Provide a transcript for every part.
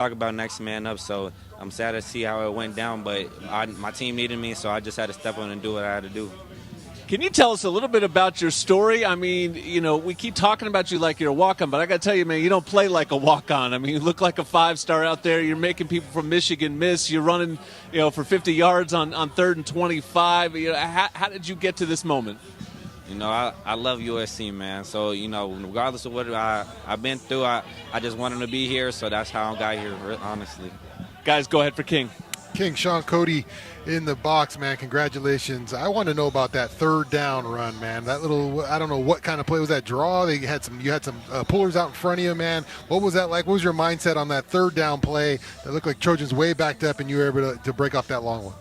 talk about next man up, so I'm sad to see how it went down, but my team needed me, so I just had to step on and do what I had to do. Can you tell us a little bit about your story? I mean, we keep talking about you like you're a walk-on, but I got to tell you, man, you don't play like a walk-on. I mean, you look like a five-star out there. You're making people from Michigan miss. You're running, for 50 yards on 3rd and 25. How did you get to this moment? I love USC, man. So, regardless of what I've been through, I just wanted to be here, so that's how I got here, honestly. Guys, go ahead for King. King, Sean Cody in the box, man. Congratulations. I want to know about that 3rd down run, man. That little, I don't know what kind of play was that draw. You had some pullers out in front of you, man. What was that like? What was your mindset on that 3rd down play that looked like Trojans way backed up and you were able to break off that long one?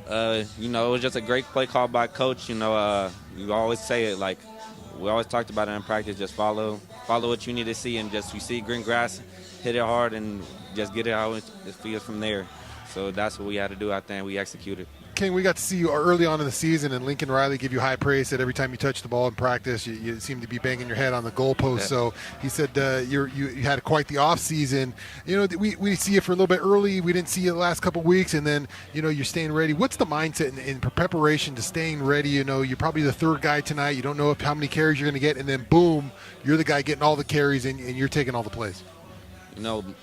It was just a great play call by coach. You always say it, like we always talked about it in practice, just follow what you need to see, and just you see green grass, hit it hard and just get it how it feels from there. So that's what we had to do out there, and we executed. King, we got to see you early on in the season, and Lincoln Riley gave you high praise. Said every time you touched the ball in practice, you seemed to be banging your head on the goalpost. Yeah. So he said you had quite the off season. We see you for a little bit early. We didn't see you the last couple of weeks, and then you're staying ready. What's the mindset in preparation to staying ready? You're probably the 3rd guy tonight. You don't know how many carries you're going to get, and then boom, you're the guy getting all the carries, and you're taking all the plays.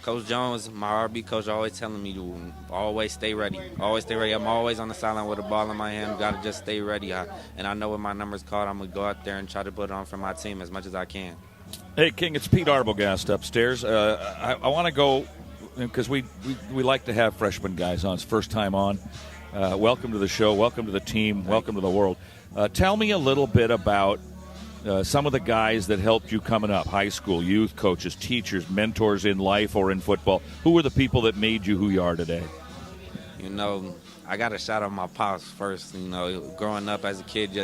Coach Jones, my RB coach, always telling me to always stay ready. Always stay ready. I'm always on the sideline with a ball in my hand. Got to just stay ready. And I know when my number's called, I'm going to go out there and try to put it on for my team as much as I can. Hey, King, it's Pete Arbogast upstairs. I want to go because we like to have freshman guys on. It's first time on. Welcome to the show. Welcome to the team. Welcome to the world. Tell me a little bit about some of the guys that helped you coming up, high school, youth coaches, teachers, mentors in life or in football. Who were the people that made you who you are today? I got a shout out my pops first. Growing up as a kid,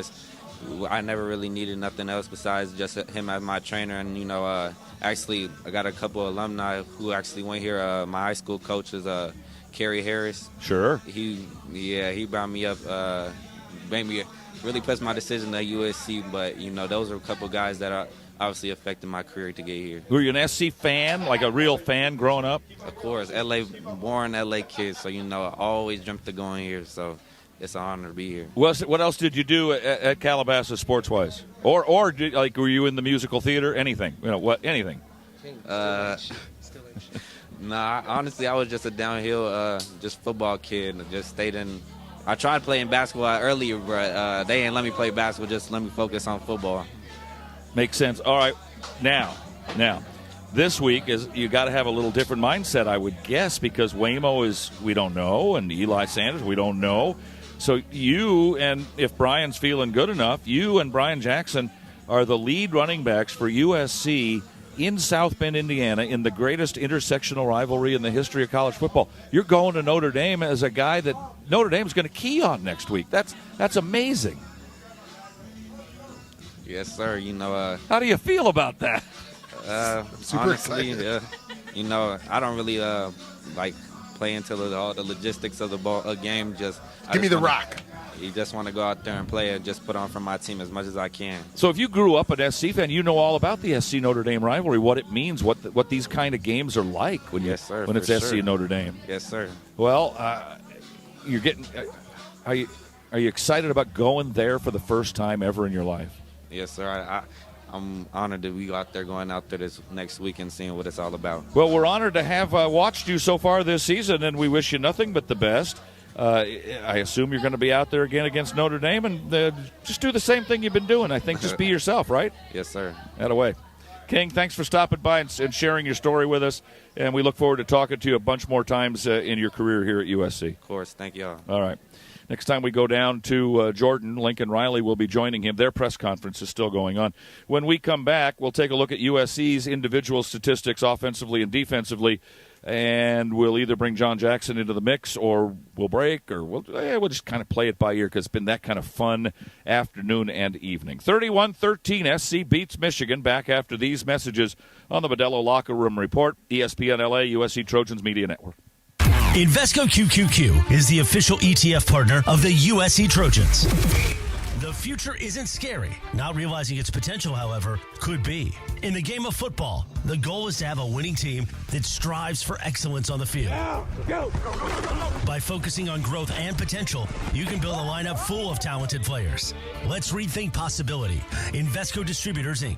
I never really needed nothing else besides just him as my trainer. And, actually, I got a couple of alumni who actually went here. My high school coach is Kerry Harris. Sure. He brought me up, made me really pressed my decision at USC, but, those are a couple guys that are obviously affected my career to get here. Were you an SC fan, like a real fan growing up? Of course. Born LA kid, so, I always dreamt of going here, so it's an honor to be here. What else did you do at Calabasas sports-wise? Or were you in the musical theater? Anything? Anything? Nah, honestly, I was just a downhill, just football kid. Just stayed in. I tried playing basketball earlier, but they didn't let me play basketball. Just let me focus on football. Makes sense. All right, now, this week is you got to have a little different mindset, I would guess, because Waymo is we don't know, and Eli Sanders we don't know. So you and if Brian's feeling good enough, you and Brian Jackson are the lead running backs for USC in South Bend, Indiana, in the greatest intersectional rivalry in the history of college football. You're going to Notre Dame as a guy that Notre Dame's going to key on next week. That's amazing. Yes, sir. How do you feel about that? Super honestly, excited. I don't really like play into all the logistics of the game. Give me the rock. You just want to go out there and play and just put on for my team as much as I can. So if you grew up an SC fan, you know all about the SC Notre Dame rivalry, what it means, what these kind of games are like when it's SC and Notre Dame. Yes, sir. Well, you're getting. Are you excited about going there for the first time ever in your life? Yes, sir. I'm honored that we go out there, going out there this next week and seeing what it's all about. Well, we're honored to have watched you so far this season, and we wish you nothing but the best. I assume you're going to be out there again against Notre Dame, and just do the same thing you've been doing. I think just be yourself, right? Yes, sir. Attaway. King, thanks for stopping by and sharing your story with us, and we look forward to talking to you a bunch more times in your career here at USC. Of course. Thank you all. All right. Next time we go down to Jordan, Lincoln Riley will be joining him. Their press conference is still going on. When we come back, we'll take a look at USC's individual statistics offensively and defensively, and we'll either bring John Jackson into the mix or we'll break, or we'll just kind of play it by ear because it's been that kind of fun afternoon and evening. 31-13, SC beats Michigan. Back after these messages on the Modelo Locker Room Report, ESPN LA, USC Trojans Media Network. Invesco QQQ is the official ETF partner of the USC Trojans. The future isn't scary. Not realizing its potential, however, could be. In the game of football, the goal is to have a winning team that strives for excellence on the field. Go. By focusing on growth and potential, you can build a lineup full of talented players. Let's rethink possibility. Invesco Distributors, Inc.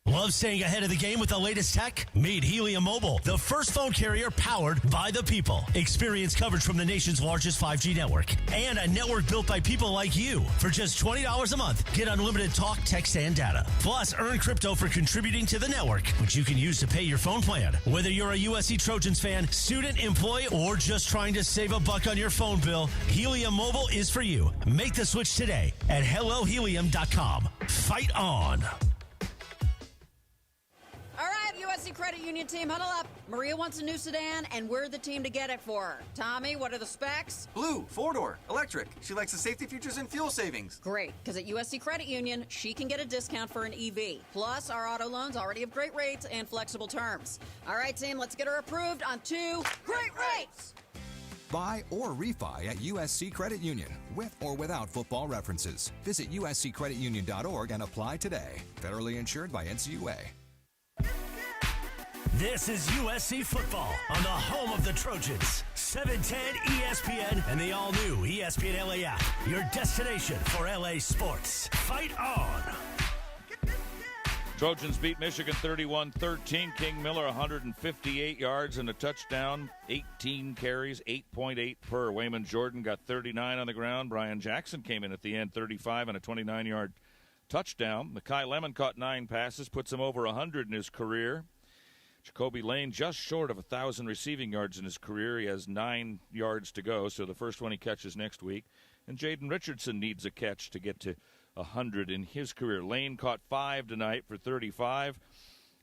Love staying ahead of the game with the latest tech? Meet Helium Mobile, the first phone carrier powered by the people. Experience coverage from the nation's largest 5G network and a network built by people like you. For just $20 a month, get unlimited talk, text, and data. Plus, earn crypto for contributing to the network, which you can use to pay your phone plan. Whether you're a USC Trojans fan, student, employee, or just trying to save a buck on your phone bill, Helium Mobile is for you. Make the switch today at HelloHelium.com. Fight on. All right, USC Credit Union team, huddle up. Maria wants a new sedan, and we're the team to get it for her. Tommy, what are the specs? Blue, 4-door, electric. She likes the safety features and fuel savings. Great, because at USC Credit Union, she can get a discount for an EV. Plus, our auto loans already have great rates and flexible terms. All right, team, let's get her approved on 2 great rates. Buy or refi at USC Credit Union, with or without football references. Visit usccreditunion.org and apply today. Federally insured by NCUA. This is USC football on the home of the Trojans. 710 ESPN and the all-new ESPN LA app. Your destination for LA sports. Fight on! Trojans beat Michigan 31-13. King Miller, 158 yards and a touchdown. 18 carries, 8.8 per. Wayman Jordan got 39 on the ground. Brian Jackson came in at the end, 35 and a 29-yard touchdown. Mekhi Lemon caught 9 passes, puts him over 100 in his career. Jacoby Lane just short of 1,000 receiving yards in his career. He has 9 yards to go, so the first one he catches next week. And Jaden Richardson needs a catch to get to 100 in his career. Lane caught 5 tonight for 35.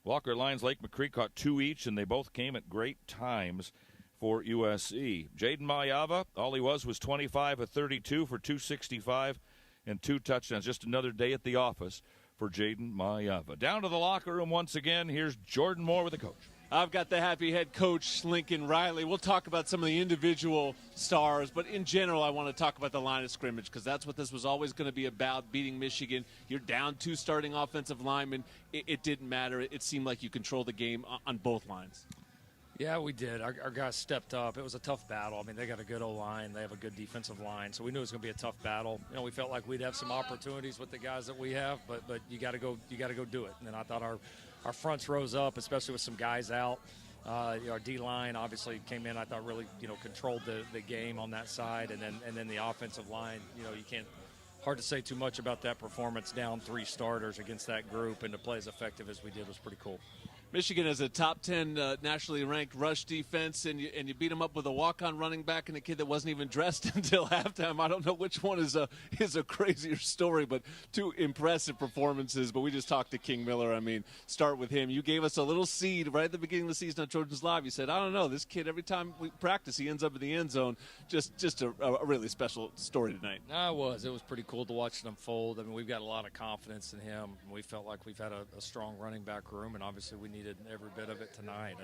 Walker Lyons, Lake McCree caught 2 each, and they both came at great times for USC. Jaden Mayava, all he was 25 of 32 for 265 and 2 touchdowns. Just another day at the office for Jaden Mayava. Down to the locker room once again. Here's Jordan Moore with the coach. I've got the happy head coach, Lincoln Riley. We'll talk about some of the individual stars, but in general, I want to talk about the line of scrimmage because that's what this was always going to be about, beating Michigan. You're down 2 starting offensive linemen. It didn't matter. It seemed like you controlled the game on both lines. Yeah, we did. Our guys stepped up. It was a tough battle. I mean, they got a good O-line. They have a good defensive line. So we knew it was going to be a tough battle. You know, we felt like we'd have some opportunities with the guys that we have, but you got to go do it. And then I thought our fronts rose up, especially with some guys out. Our D-line obviously came in, I thought, really, controlled the game on that side. And then the offensive line, you can't – hard to say too much about that performance, down 3 starters against that group, and to play as effective as we did was pretty cool. Michigan has a top 10 nationally ranked rush defense, and you beat them up with a walk-on running back and a kid that wasn't even dressed until halftime. I don't know which one is a crazier story, but 2 impressive performances. But we just talked to King Miller. I mean, start with him. You gave us a little seed right at the beginning of the season on Trojans Live. You said, I don't know, this kid, every time we practice, he ends up in the end zone. Just a really special story tonight. It was pretty cool to watch it unfold. I mean, we've got a lot of confidence in him. We felt like we've had a strong running back room, and obviously we needed every bit of it tonight.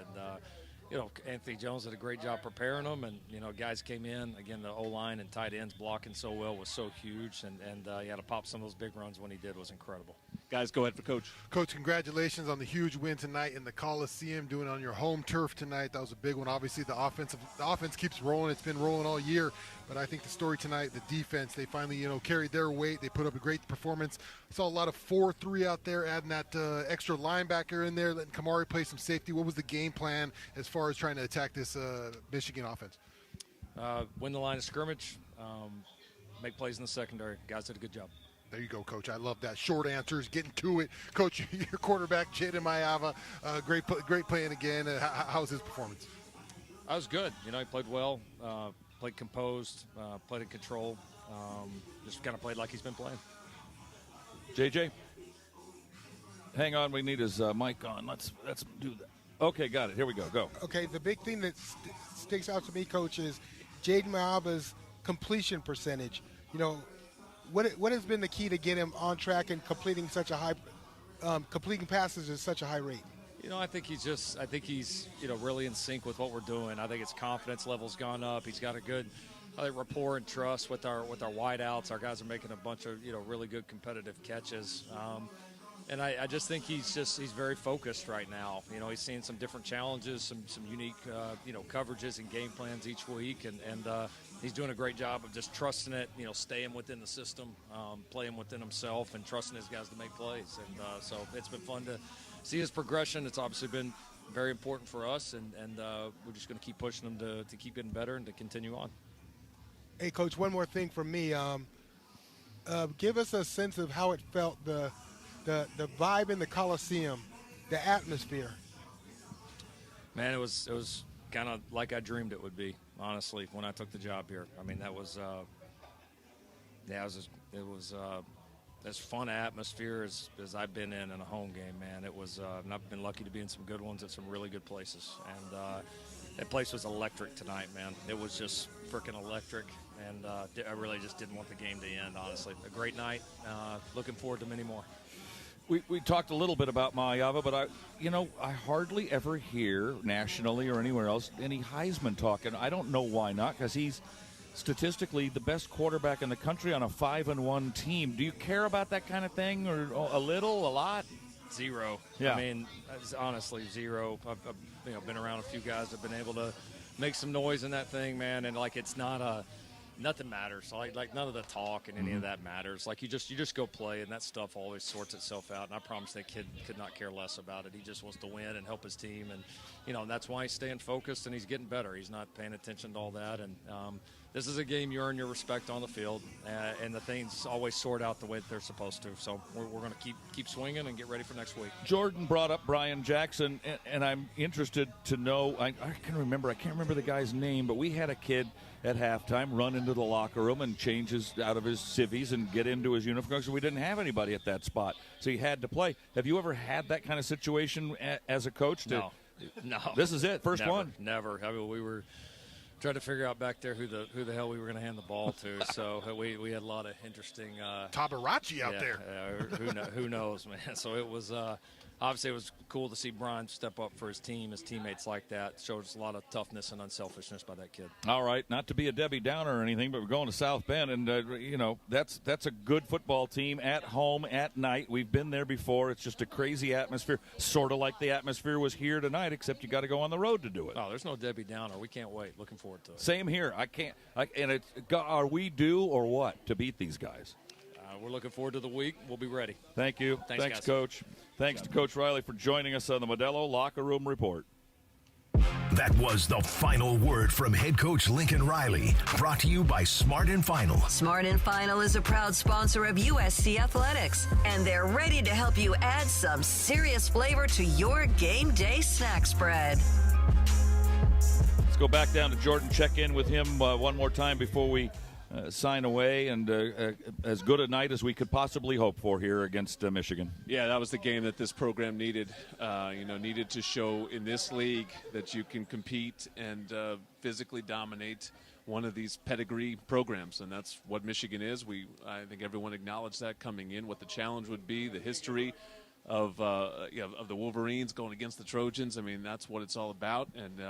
And Anthony Jones did a great job preparing them, and guys came in again. The O-line and tight ends blocking so well was so huge, and he had to pop some of those big runs when he did. Was incredible. Guys, go ahead for Coach. Coach, congratulations on the huge win tonight in the Coliseum, doing it on your home turf tonight. That was a big one. Obviously, the offense keeps rolling. It's been rolling all year, but I think the story tonight, the defense, they finally carried their weight. They put up a great performance. I saw a lot of 4-3 out there, adding that extra linebacker in there, letting Kamari play some safety. What was the game plan as far as trying to attack this Michigan offense? Win the line of scrimmage, make plays in the secondary. Guys did a good job. There you go, Coach. I love that. Short answers, getting to it. Coach, your quarterback, Jaden Mayava, great playing again. How was his performance? I was good. He played well, played composed, played in control, just kind of played like he's been playing. JJ, hang on. We need his mic on. Let's do that. Okay, got it. Here we go. Go. Okay, the big thing that sticks out to me, Coach, is Jaden Mayava's completion percentage. What has been the key to get him on track and completing such a high, completing passes at such a high rate? I think he's really in sync with what we're doing. I think his confidence level's gone up. He's got a good, rapport and trust with our wideouts. Our guys are making a bunch of really good competitive catches. And I just think he's very focused right now. He's seeing some different challenges, some unique coverages and game plans each week, and he's doing a great job of just trusting it. Staying within the system, playing within himself, and trusting his guys to make plays. And so it's been fun to see his progression. It's obviously been very important for us, and we're just going to keep pushing him to keep getting better and to continue on. Hey, Coach, one more thing from me. Give us a sense of how it felt, the vibe in the Coliseum, the atmosphere. Man, it was kind of like I dreamed it would be, honestly, when I took the job here. I mean, that was it was as fun an atmosphere as I've been in a home game, man. It was, and I've been lucky to be in some good ones at some really good places. And that place was electric tonight, man. It was just freaking electric, and I really just didn't want the game to end, honestly. A great night. Looking forward to many more. We talked a little bit about Mayava, but I hardly ever hear nationally or anywhere else any Heisman talk, and I don't know why not, because he's statistically the best quarterback in the country on a 5-1 team. Do you care about that kind of thing, or a little, a lot? Zero. Yeah. I mean, honestly, zero. I've been around a few guys that have been able to make some noise in that thing, man, and it's not nothing matters. Like none of the talk and any of that matters. Like you just go play, and that stuff always sorts itself out. And I promise that kid could not care less about it. He just wants to win and help his team, and and that's why he's staying focused and he's getting better. He's not paying attention to all that. And this is a game you earn your respect on the field, and the things always sort out the way that they're supposed to. So we're going to keep swinging and get ready for next week. Jordan brought up Brian Jackson, and I'm interested to know. I can't remember the guy's name, but we had a kid at halftime run into the locker room and change out of his civvies and get into his uniform because we didn't have anybody at that spot, so he had to play. Have you ever had that kind of situation as a coach? No. This is it, first one. Never. I mean, we were trying to figure out back there who the hell we were going to hand the ball to. So we had a lot of interesting Tabarachi out there. Who knows, man? So it was obviously it was cool to see Brian step up for his team, his teammates like that. Showed us a lot of toughness and unselfishness by that kid. All right, not to be a Debbie Downer or anything, but we're going to South Bend, and that's a good football team at home at night. We've been there before. It's just a crazy atmosphere, sort of like the atmosphere was here tonight, except you got to go on the road to do it. Oh, there's no Debbie Downer. We can't wait. Looking forward to it. Same here. Are we due or what to beat these guys? We're looking forward to the week. We'll be ready. Thank you. Thanks, Coach. Thanks to Coach Riley for joining us on the Modelo Locker Room Report. That was the final word from head coach Lincoln Riley. Brought to you by Smart & Final. Smart & Final is a proud sponsor of USC Athletics, and they're ready to help you add some serious flavor to your game day snack spread. Let's go back down to Jordan, check in with him one more time before we sign away, and as good a night as we could possibly hope for here against Michigan. Yeah, that was the game that this program needed. Needed to show in this league that you can compete and physically dominate one of these pedigree programs, and that's what Michigan is. I think everyone acknowledged that coming in, what the challenge would be, the history of the Wolverines going against the Trojans. I mean, that's what it's all about. And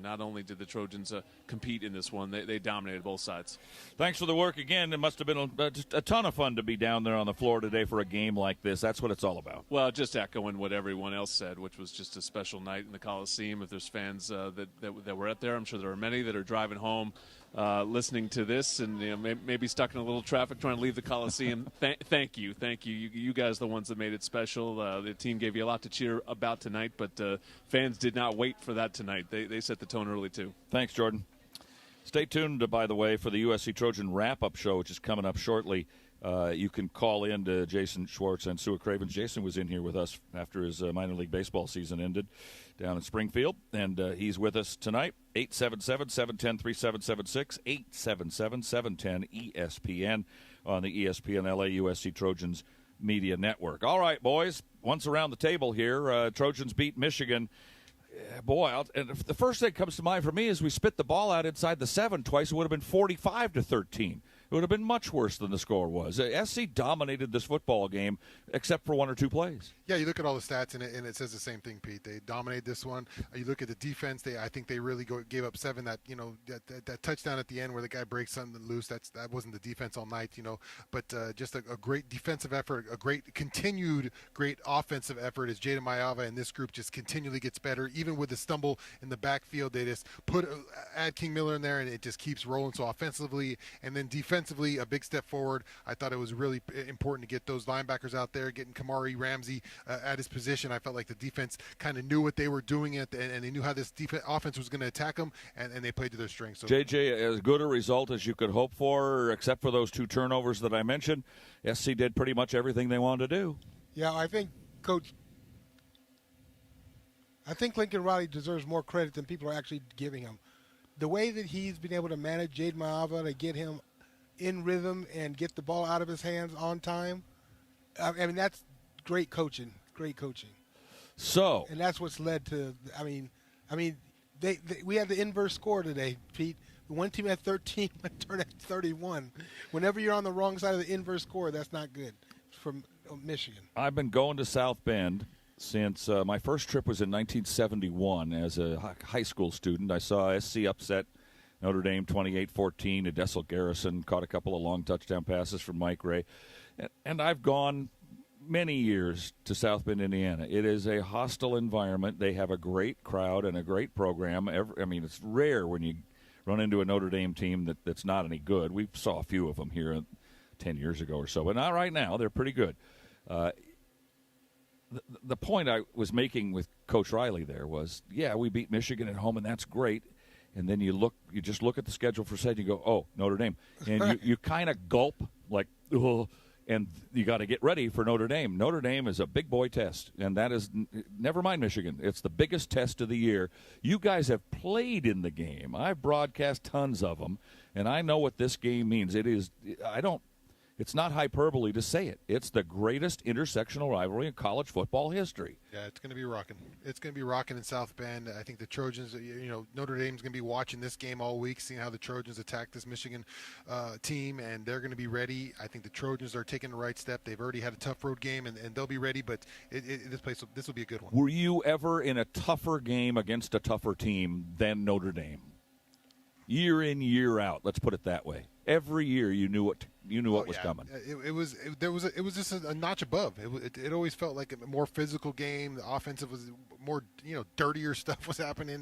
not only did the Trojans compete in this one, they dominated both sides. Thanks for the work again. It must have been just a ton of fun to be down there on the floor today for a game like this. That's what it's all about. Well, just echoing what everyone else said, which was just a special night in the Coliseum. If there's fans that were out there, I'm sure there are many that are driving home listening to this and maybe stuck in a little traffic trying to leave the Coliseum. Thank you. You guys are the ones that made it special. The team gave you a lot to cheer about tonight, but fans did not wait for that tonight. They set the tone early too. Thanks, Jordan. Stay tuned, by the way, for the USC Trojan wrap-up show, which is coming up shortly. You can call in to Jason Schwartz and Sue Cravens. Jason was in here with us after his minor league baseball season ended down in Springfield, and he's with us tonight. 877-710-3776, 877-710-ESPN on the ESPN LA USC Trojans Media Network. All right, boys, once around the table here, Trojans beat Michigan. And the first thing that comes to mind for me is we spit the ball out inside the 7 twice. It would have been 45-13. It would have been much worse than the score was. SC dominated this football game except for one or two plays. Yeah, you look at all the stats, and it says the same thing, Pete. They dominated this one. You look at the defense. I think they really gave up 7. That touchdown at the end where the guy breaks something loose. That wasn't the defense all night, But just a great defensive effort, a continued great offensive effort as Jada Mayava and this group just continually gets better. Even with the stumble in the backfield, they just add King Miller in there, and it just keeps rolling. So offensively and then defensively, a big step forward. I thought it was really important to get those linebackers out there, getting Kamari Ramsey at his position. I felt like the defense kind of knew what they were doing, and they knew how this offense was going to attack them, and they played to their strengths. So, JJ, as good a result as you could hope for, except for those 2 turnovers that I mentioned. SC did pretty much everything they wanted to do. Yeah, I think Lincoln Riley deserves more credit than people are actually giving him. The way that he's been able to manage Jade Maava to get him in rhythm and get the ball out of his hands on time, I mean, that's great coaching. Great coaching. So, and that's what's led to. We had the inverse score today, Pete. One team had 13, one turned at 31. Whenever you're on the wrong side of the inverse score, that's not good from Michigan. I've been going to South Bend since my first trip was in 1971 as a high school student. I saw SC upset Notre Dame 28-14. Adessel Garrison caught a couple of long touchdown passes from Mike Ray. And I've gone many years to South Bend, Indiana. It is a hostile environment. They have a great crowd and a great program. It's rare when you run into a Notre Dame team that's not any good. We saw a few of them here 10 years ago or so, but not right now. They're pretty good. The point I was making with Coach Riley there was, yeah, we beat Michigan at home, and that's great. And then you just look at the schedule for a second, you go, oh, Notre Dame. And you kind of gulp like, oh, and you got to get ready for Notre Dame. Notre Dame is a big boy test, and that is, never mind Michigan. It's the biggest test of the year. You guys have played in the game. I've broadcast tons of them, and I know what this game means. It's not hyperbole to say it. It's the greatest intersectional rivalry in college football history. Yeah, it's going to be rocking. It's going to be rocking in South Bend. I think the Trojans, Notre Dame's going to be watching this game all week, seeing how the Trojans attack this Michigan team, and they're going to be ready. I think the Trojans are taking the right step. They've already had a tough road game, and they'll be ready, but this will be a good one. Were you ever in a tougher game against a tougher team than Notre Dame? Year in, year out, let's put it that way. Every year you knew what was coming. It was just a notch above. It always felt like a more physical game. The offensive was more, dirtier stuff was happening.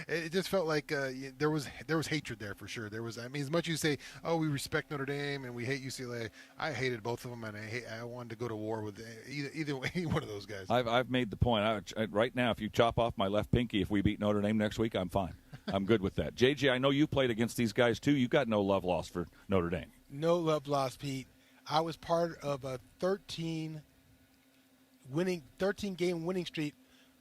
It just felt like there was hatred there for sure. There was. I mean, as much as you say, oh, we respect Notre Dame and we hate UCLA, I hated both of them, and I wanted to go to war with any one of those guys. I've made the point. Right now, if you chop off my left pinky, if we beat Notre Dame next week, I'm fine. I'm good with that. JJ, I know you played against these guys too. You got no love lost for Notre Dame. No love lost, Pete. I was part of a 13 game winning streak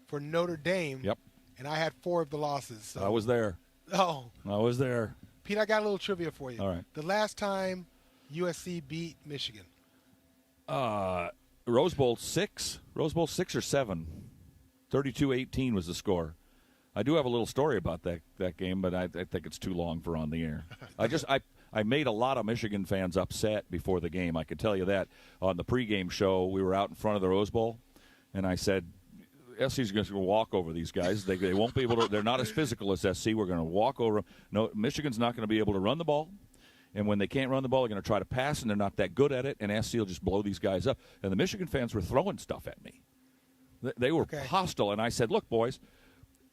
for Notre Dame. Yep. And I had 4 of the losses. So. I was there. Oh. I was there. Pete, I got a little trivia for you. All right. The last time USC beat Michigan. Rose Bowl 6 or 7. 32-18 was the score. I do have a little story about that game, but I think it's too long for on the air. I made a lot of Michigan fans upset before the game. I could tell you that. On the pregame show, we were out in front of the Rose Bowl, and I said, SC's going to walk over these guys. They won't be able to. They're not as physical as SC. We're going to walk over. No, Michigan's not going to be able to run the ball. And when they can't run the ball, they're going to try to pass, and they're not that good at it, and SC will just blow these guys up. And the Michigan fans were throwing stuff at me. They were hostile, and I said, look, boys,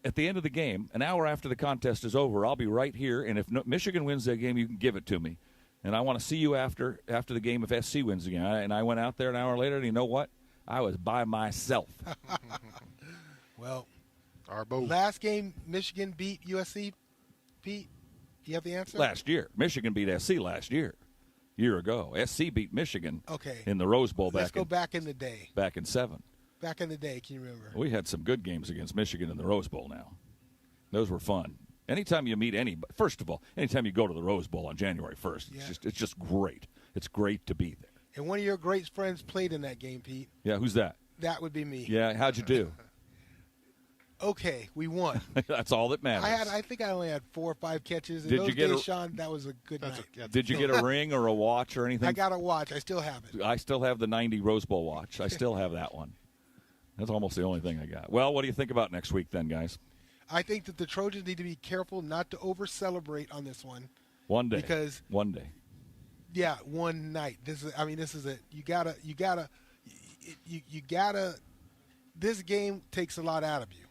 at the end of the game, an hour after the contest is over, I'll be right here, and if Michigan wins that game, you can give it to me. And I want to see you after the game if SC wins again. And I went out there an hour later, and you know what? I was by myself. Well, last game Michigan beat USC, Pete, do you have the answer? Last year. Michigan beat SC last year. Year ago. SC beat Michigan in the Rose Bowl Let's go back in the day. Back in 7. Back in the day, can you remember? We had some good games against Michigan in the Rose Bowl now. Those were fun. Anytime you meet anybody, first of all, anytime you go to the Rose Bowl on January 1st, it's just great. It's great to be there. And one of your great friends played in that game, Pete. Yeah, who's that? That would be me. Yeah, how'd you do? Okay, we won. That's all that matters. I think I only had 4 or 5 catches. Did you get Sean, that was a good night. Did you get a ring or a watch or anything? I got a watch. I still have it. I still have the 90 Rose Bowl watch. I still have that one. That's almost the only thing I got. Well, what do you think about next week then, guys? I think that the Trojans need to be careful not to over-celebrate on this one. One day. Because one day. Yeah, one night. This is it. You gotta. This game takes a lot out of you.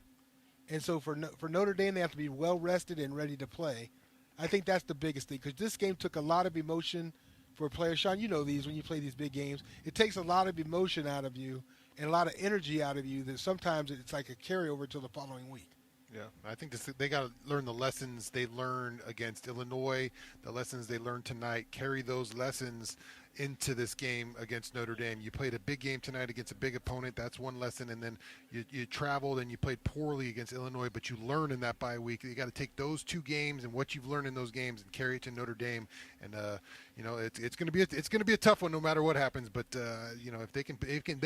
And so for Notre Dame, they have to be well rested and ready to play. I think that's the biggest thing because this game took a lot of emotion for players. Sean, you know these when you play these big games. It takes a lot of emotion out of you and a lot of energy out of you that sometimes it's like a carryover to the following week. Yeah, I think they got to learn the lessons they learned against Illinois, the lessons they learned tonight, carry those lessons into this game against Notre Dame. You played a big game tonight against a big opponent. That's one lesson. And then you traveled and you played poorly against Illinois, but you learned in that bye week. You got to take those 2 games and what you've learned in those games and carry it to Notre Dame. And it's going to be a tough one no matter what happens. But if they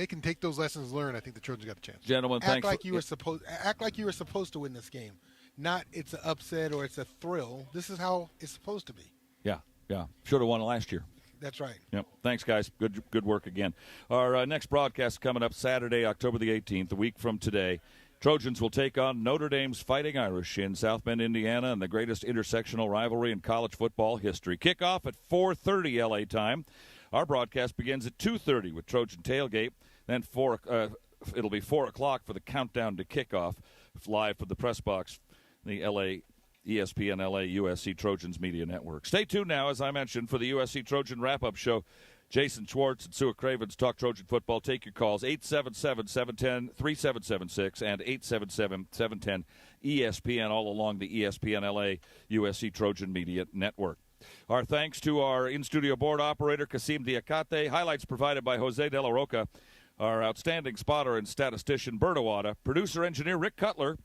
can take those lessons learned, I think the Trojans got a chance. Gentlemen, act like you were supposed to win this game. Not it's an upset or it's a thrill. This is how it's supposed to be. Yeah. Should have won last year. That's right. Yep. Thanks, guys. Good work again. Our next broadcast coming up Saturday, October the 18th, a week from today. Trojans will take on Notre Dame's Fighting Irish in South Bend, Indiana, in the greatest intersectional rivalry in college football history. Kickoff at 4:30 L.A. time. Our broadcast begins at 2:30 with Trojan Tailgate. Then it'll be 4 o'clock for the countdown to kickoff, live from the press box, the L.A. ESPN LA USC Trojans Media Network. Stay tuned now, as I mentioned, for the USC Trojan wrap-up show. Jason Schwartz and Sua Cravens talk Trojan football. Take your calls, 877-710-3776 and 877-710-ESPN, all along the ESPN LA USC Trojan Media Network. Our thanks to our in-studio board operator, Kasim Diakate. Highlights provided by Jose De La Roca. Our outstanding spotter and statistician, Bert Awada. Producer-engineer, Rick Cutler.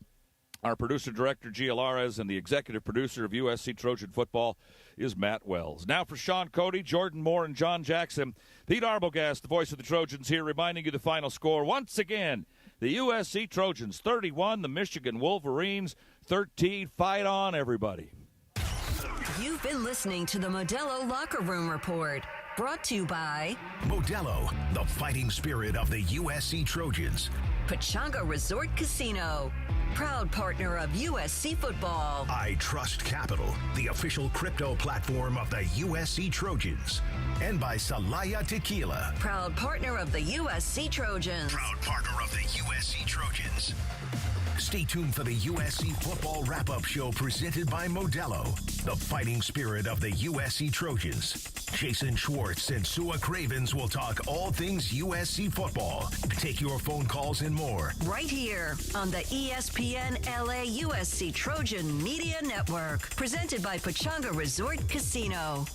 Our producer-director, Gia Lares, and the executive producer of USC Trojan Football is Matt Wells. Now for Sean Cody, Jordan Moore, and John Jackson, Pete Arbogast, the voice of the Trojans here, reminding you the final score. Once again, the USC Trojans 31, the Michigan Wolverines 13. Fight on, everybody. You've been listening to the Modelo Locker Room Report, brought to you by Modelo, the fighting spirit of the USC Trojans. Pechanga Resort Casino, proud partner of USC football. I Trust Capital, the official crypto platform of the USC Trojans. And by Salaya Tequila, proud partner of the USC Trojans. Proud partner of the USC Trojans. Stay tuned for the USC football wrap-up show presented by Modelo, the fighting spirit of the USC Trojans. Jason Schwartz and Sua Cravens will talk all things USC football. Take your phone calls and more. Right here on the ESPN LA USC Trojan Media Network. Presented by Pechanga Resort Casino.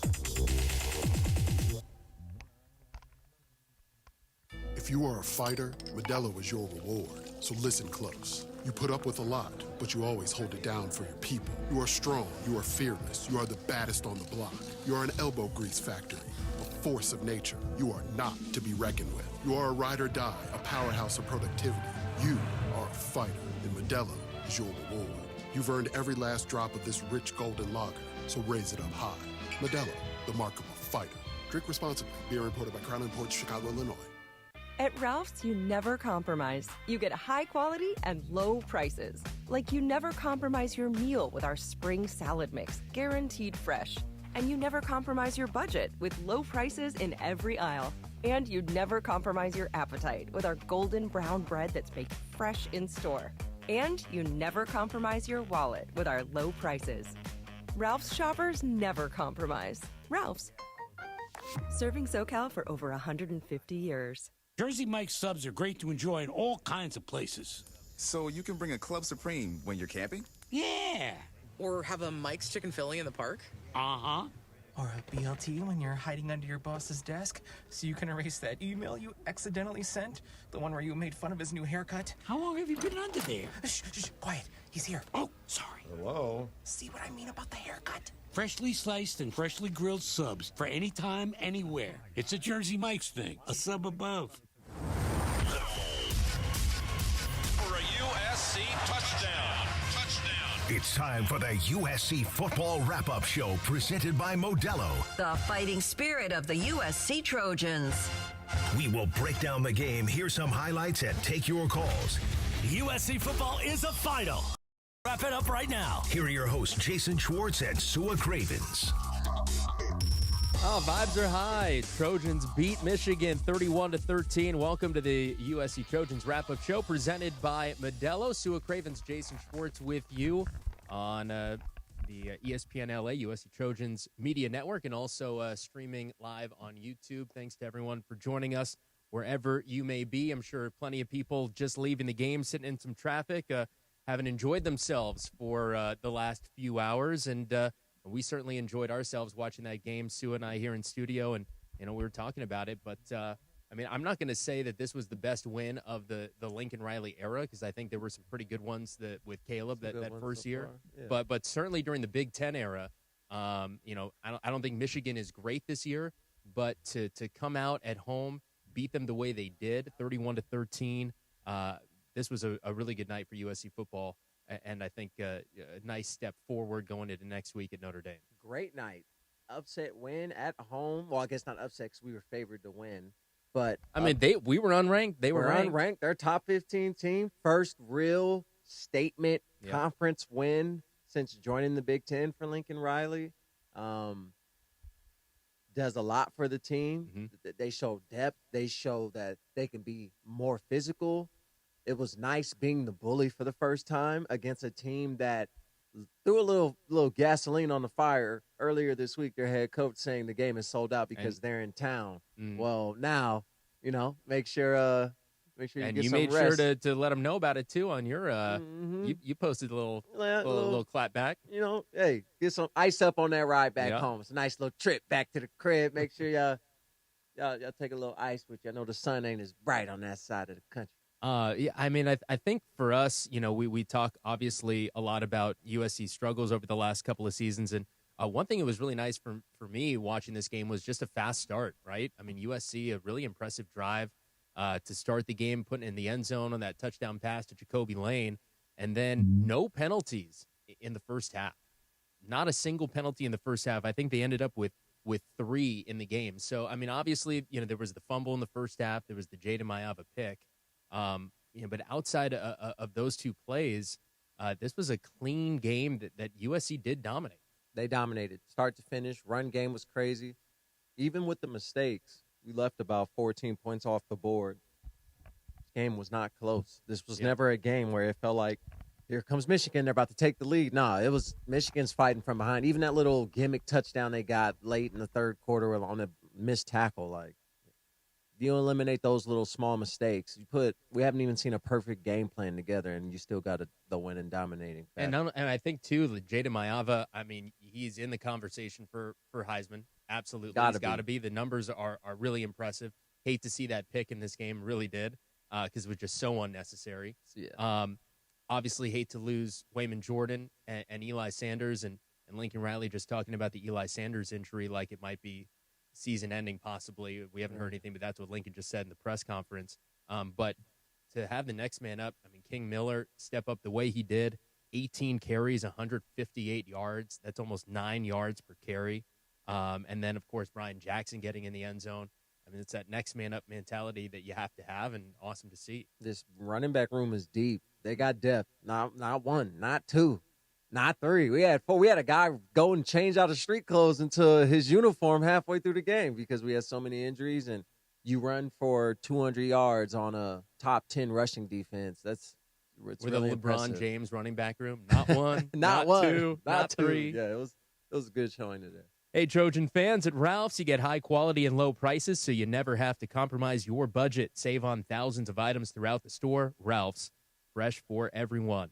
If you are a fighter, Modelo is your reward. So listen close. You put up with a lot, but you always hold it down for your people. You are strong, you are fearless, you are the baddest on the block. You are an elbow grease factory, a force of nature. You are not to be reckoned with. You are a ride or die, a powerhouse of productivity. You are a fighter, and Modelo is your reward. You've earned every last drop of this rich golden lager, so raise it up high. Modelo, the mark of a fighter. Drink responsibly. Beer imported by Crown Imports, Chicago, Illinois. At Ralph's, you never compromise. You get high quality and low prices. Like you never compromise your meal with our spring salad mix, guaranteed fresh. And you never compromise your budget with low prices in every aisle. And you never compromise your appetite with our golden brown bread that's baked fresh in store. And you never compromise your wallet with our low prices. Ralph's shoppers never compromise. Ralph's. Serving SoCal for over 150 years. Jersey Mike's subs are great to enjoy in all kinds of places. So you can bring a Club Supreme when you're camping? Yeah. Or have a Mike's Chicken Philly in the park? Uh-huh. Or a BLT when you're hiding under your boss's desk so you can erase that email you accidentally sent? The one where you made fun of his new haircut? How long have you been under there? Shh, quiet. He's here. Oh, sorry. Hello? See what I mean about the haircut? Freshly sliced and freshly grilled subs for any time, anywhere. It's a Jersey Mike's thing. A sub above. For a USC touchdown. It's time for the USC Football Wrap-Up Show presented by Modelo. The fighting spirit of the USC Trojans. We will break down the game, hear some highlights, and take your calls. USC football is a final. Wrap it up right now. Here are your hosts, Jason Schwartz and Sua Cravens. Oh, vibes are high. Trojans beat Michigan 31-13. Welcome to the USC Trojans Wrap-Up Show presented by Modelo. Sua Cravens, Jason Schwartz with you on the ESPN LA, USC Trojans Media Network, and also streaming live on YouTube. Thanks to everyone for joining us wherever you may be. I'm sure plenty of people just leaving the game, sitting in some traffic, haven't enjoyed themselves for the last few hours, and we certainly enjoyed ourselves watching that game, Sue and I here in studio, and we were talking about it. But I mean, I'm not going to say that this was the best win of the Lincoln Riley era, because I think there were some pretty good ones with Caleb that first year. Yeah. But certainly during the Big Ten era, I don't think Michigan is great this year, but to come out at home, beat them the way they did, 31-13. This was a really good night for USC football. And I think a nice step forward going into next week at Notre Dame. Great night. Upset win at home. Well, I guess not upset because we were favored to win. But I mean, we were unranked. They were unranked. They're top 15 team. First real statement conference win since joining the Big Ten for Lincoln Riley. Does a lot for the team. Mm-hmm. They show depth. They show that they can be more physical. It was nice being the bully for the first time against a team that threw a little gasoline on the fire earlier this week. Their head coach saying the game is sold out because they're in town. Well, now, make sure you and get some rest. And you made sure to let them know about it too on your you posted a little clap back. Hey, get some ice up on that ride back home. It's a nice little trip back to the crib. Make sure y'all take a little ice with you. I know the sun ain't as bright on that side of the country. Yeah, I mean, I think for us, we talk obviously a lot about USC struggles over the last couple of seasons. And one thing that was really nice for me watching this game was just a fast start, right? I mean, USC, a really impressive drive to start the game, putting it in the end zone on that touchdown pass to Jacoby Lane, and then no penalties in the first half. Not a single penalty in the first half. I think they ended up with 3 in the game. So, I mean, obviously, there was the fumble in the first half. There was the Jada Maiava pick. But outside of those 2 plays, this was a clean game that USC did dominate. They dominated start to finish. Run game was crazy. Even with the mistakes, we left about 14 points off the board. This game was not close. This was never a game where it felt like, here comes Michigan, they're about to take the lead. Nah, it was Michigan's fighting from behind. Even that little gimmick touchdown they got late in the third quarter on a missed tackle, you eliminate those little small mistakes. We haven't even seen a perfect game plan together, and you still got the win and dominating. And I think too, Jada Maiava. I mean, he's in the conversation for Heisman. Absolutely, he's got to be. The numbers are really impressive. Hate to see that pick in this game. Really did because it was just so unnecessary. Yeah. Obviously, hate to lose Wayman Jordan and Eli Sanders and Lincoln Riley. Just talking about the Eli Sanders injury, like it might be season-ending possibly. We haven't heard anything, but that's what Lincoln just said in the press conference. But to have the next man up, I mean, King Miller step up the way he did, 18 carries, 158 yards. That's almost 9 yards per carry. And then, of course, Brian Jackson getting in the end zone. I mean, it's that next man up mentality that you have to have, and awesome to see. This running back room is deep. They got depth. Not 1, not 2. Not 3. We had 4. We had a guy go and change out of street clothes into his uniform halfway through the game because we had so many injuries. And you run for 200 yards on a top 10 rushing defense. It's We're really the LeBron impressive. James running back room. Not 1, not 2, not 3. Yeah, it was a good showing today. Hey, Trojan fans, at Ralph's, you get high quality and low prices, so you never have to compromise your budget. Save on thousands of items throughout the store. Ralph's, fresh for everyone.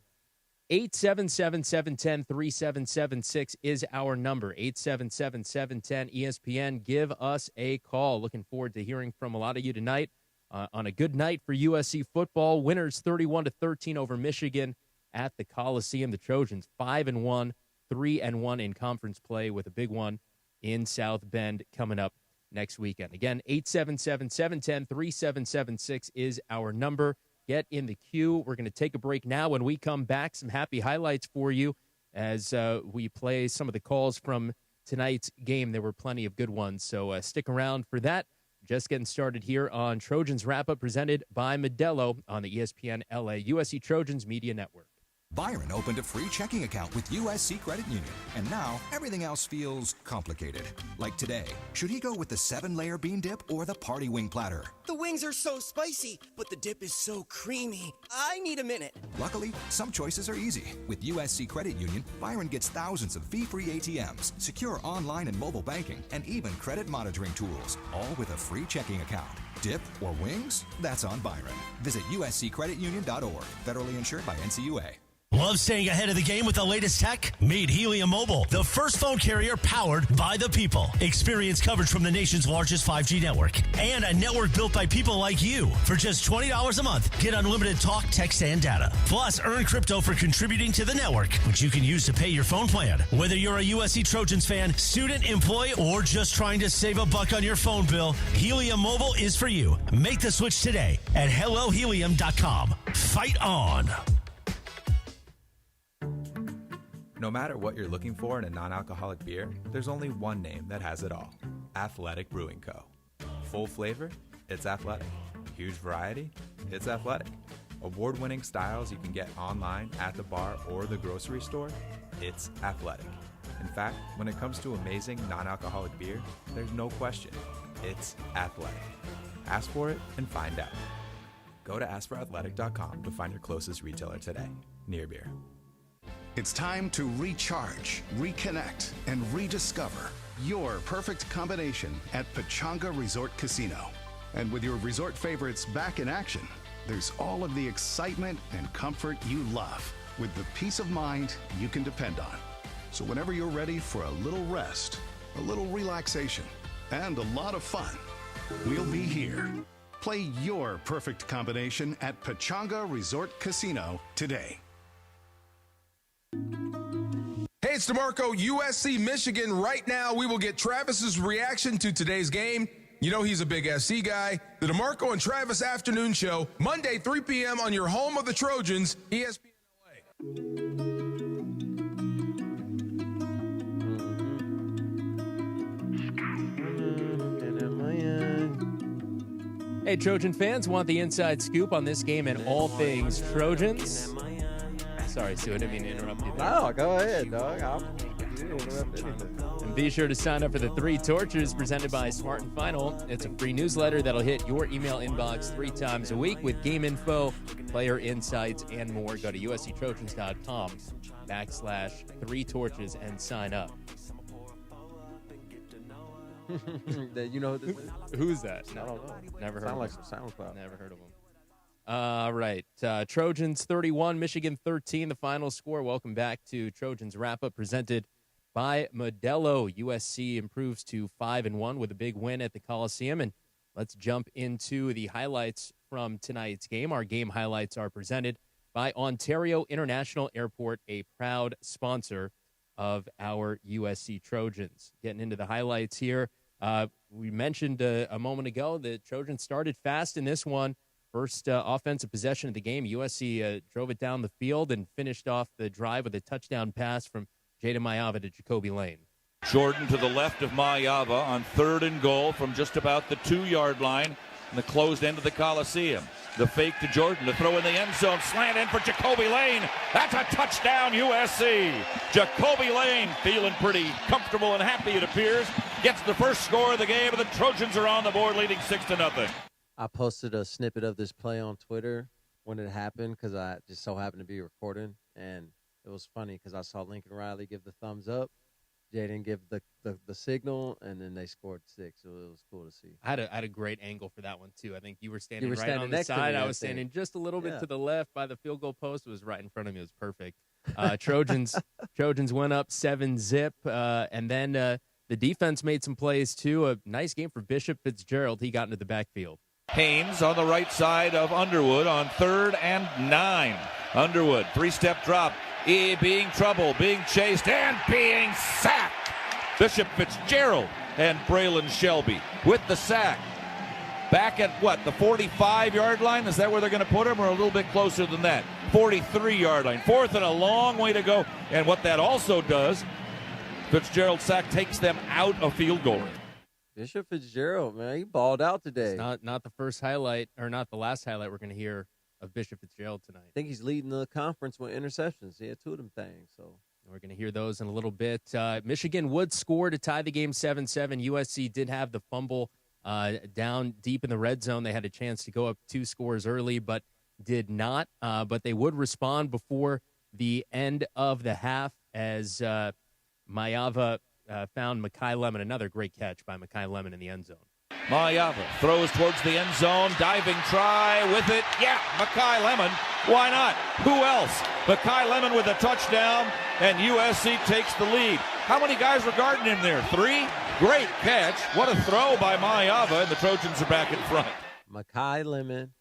877-710-3776 is our number. 877-710-ESPN. Give us a call. Looking forward to hearing from a lot of you tonight on a good night for USC football. Winners 31-13 over Michigan at the Coliseum. The Trojans 5-1, 3-1 in conference play with a big one in South Bend coming up next weekend. Again, 877-710-3776 is our number. Get in the queue. We're going to take a break now. When we come back, some happy highlights for you as we play some of the calls from tonight's game. There were plenty of good ones, so stick around for that. Just getting started here on Trojans Wrap-Up, presented by Modelo on the ESPN LA USC Trojans Media Network. Byron opened a free checking account with USC Credit Union, and now everything else feels complicated. Like today, should he go with the 7-layer bean dip or the party wing platter? The wings are so spicy, but the dip is so creamy. I need a minute. Luckily, some choices are easy. With USC Credit Union, Byron gets thousands of fee-free ATMs, secure online and mobile banking, and even credit monitoring tools, all with a free checking account. Dip or wings? That's on Byron. Visit usccreditunion.org. Federally insured by NCUA. Love staying ahead of the game with the latest tech? Meet Helium Mobile, the first phone carrier powered by the people. Experience coverage from the nation's largest 5G network and a network built by people like you. For just $20 a month, get unlimited talk, text, and data. Plus, earn crypto for contributing to the network, which you can use to pay your phone plan. Whether you're a USC Trojans fan, student, employee, or just trying to save a buck on your phone bill, Helium Mobile is for you. Make the switch today at hellohelium.com. Fight on. No matter what you're looking for in a non-alcoholic beer, there's only one name that has it all. Athletic Brewing Co. Full flavor? It's athletic. Huge variety? It's athletic. Award-winning styles you can get online, at the bar, or the grocery store? It's athletic. In fact, when it comes to amazing non-alcoholic beer, there's no question. It's athletic. Ask for it and find out. Go to askforathletic.com to find your closest retailer today. Near Beer. It's time to recharge, reconnect, and rediscover your perfect combination at Pechanga Resort Casino. And with your resort favorites back in action, there's all of the excitement and comfort you love with the peace of mind you can depend on. So whenever you're ready for a little rest, a little relaxation, and a lot of fun, we'll be here. Play your perfect combination at Pechanga Resort Casino today. Hey, it's DeMarco, USC, Michigan. Right now, we will get Travis's reaction to today's game. You know he's a big SC guy. The DeMarco and Travis Afternoon Show, Monday, 3 p.m. on your home of the Trojans, ESPN LA. Hey, Trojan fans, want the inside scoop on this game and all things Trojans? Sorry, Sue, I didn't mean to interrupt you there. No, go ahead, dog. You didn't interrupt anything. And be sure to sign up for the 3 Torches presented by Smart and Final. It's a free newsletter that'll hit your email inbox 3 times a week with game info, player insights, and more. Go to usctrojans.com/3 Torches and sign up. You know who's that? No, I don't know. Never heard of like him. some SoundCloud. Never heard of him. All right. Trojans 31, Michigan 13, the final score. Welcome back to Trojans Wrap-Up presented by Modelo. USC improves to 5-1 with a big win at the Coliseum. And let's jump into the highlights from tonight's game. Our game highlights are presented by Ontario International Airport, a proud sponsor of our USC Trojans. Getting into the highlights here, we mentioned a moment ago that Trojans started fast in this one. First offensive possession of the game, USC drove it down the field and finished off the drive with a touchdown pass from Jaden Mayava to Jacoby Lane. Jordan to the left of Mayava on 3rd and goal from just about the 2-yard line in the closed end of the Coliseum. The fake to Jordan to throw in the end zone, slant in for Jacoby Lane. That's a touchdown, USC. Jacoby Lane feeling pretty comfortable and happy, it appears. Gets the first score of the game, and the Trojans are on the board leading 6-0. I posted a snippet of this play on Twitter when it happened because I just so happened to be recording, and it was funny because I saw Lincoln Riley give the thumbs up, Jaden give the signal, and then they scored 6. So it was cool to see. I had a great angle for that one too. I think you were standing right standing on the next to side. me, I was standing just a little bit Yeah. to the left by the field goal post. It was right in front of me. It was perfect. Trojans went up 7-0, and then the defense made some plays too. A nice game for Bishop Fitzgerald. He got into the backfield. Haynes on the right side of Underwood on 3rd and 9. Underwood, 3-step drop, being trouble, being chased, and being sacked. Bishop Fitzgerald and Braylon Shelby with the sack. Back at, the 45-yard line? Is that where they're going to put him, or a little bit closer than that? 43-yard line. Fourth and a long way to go. And what that also does, Fitzgerald's sack takes them out of field goal range. Bishop Fitzgerald, man, he balled out today. It's not the first highlight, or not the last highlight we're going to hear of Bishop Fitzgerald tonight. I think he's leading the conference with interceptions. He had 2 of them things. So we're going to hear those in a little bit. Michigan would score to tie the game 7-7. USC did have the fumble down deep in the red zone. They had a chance to go up 2 scores early, but did not. But they would respond before the end of the half as Mayava found Mekhi Lemon. Another great catch by Mekhi Lemon in the end zone. Mayava throws towards the end zone, diving try with it. Yeah, Mekhi Lemon. Why not? Who else? Mekhi Lemon with a touchdown, and USC takes the lead. How many guys were guarding him there? 3? Great catch. What a throw by Mayava, and the Trojans are back in front. Mekhi Lemon,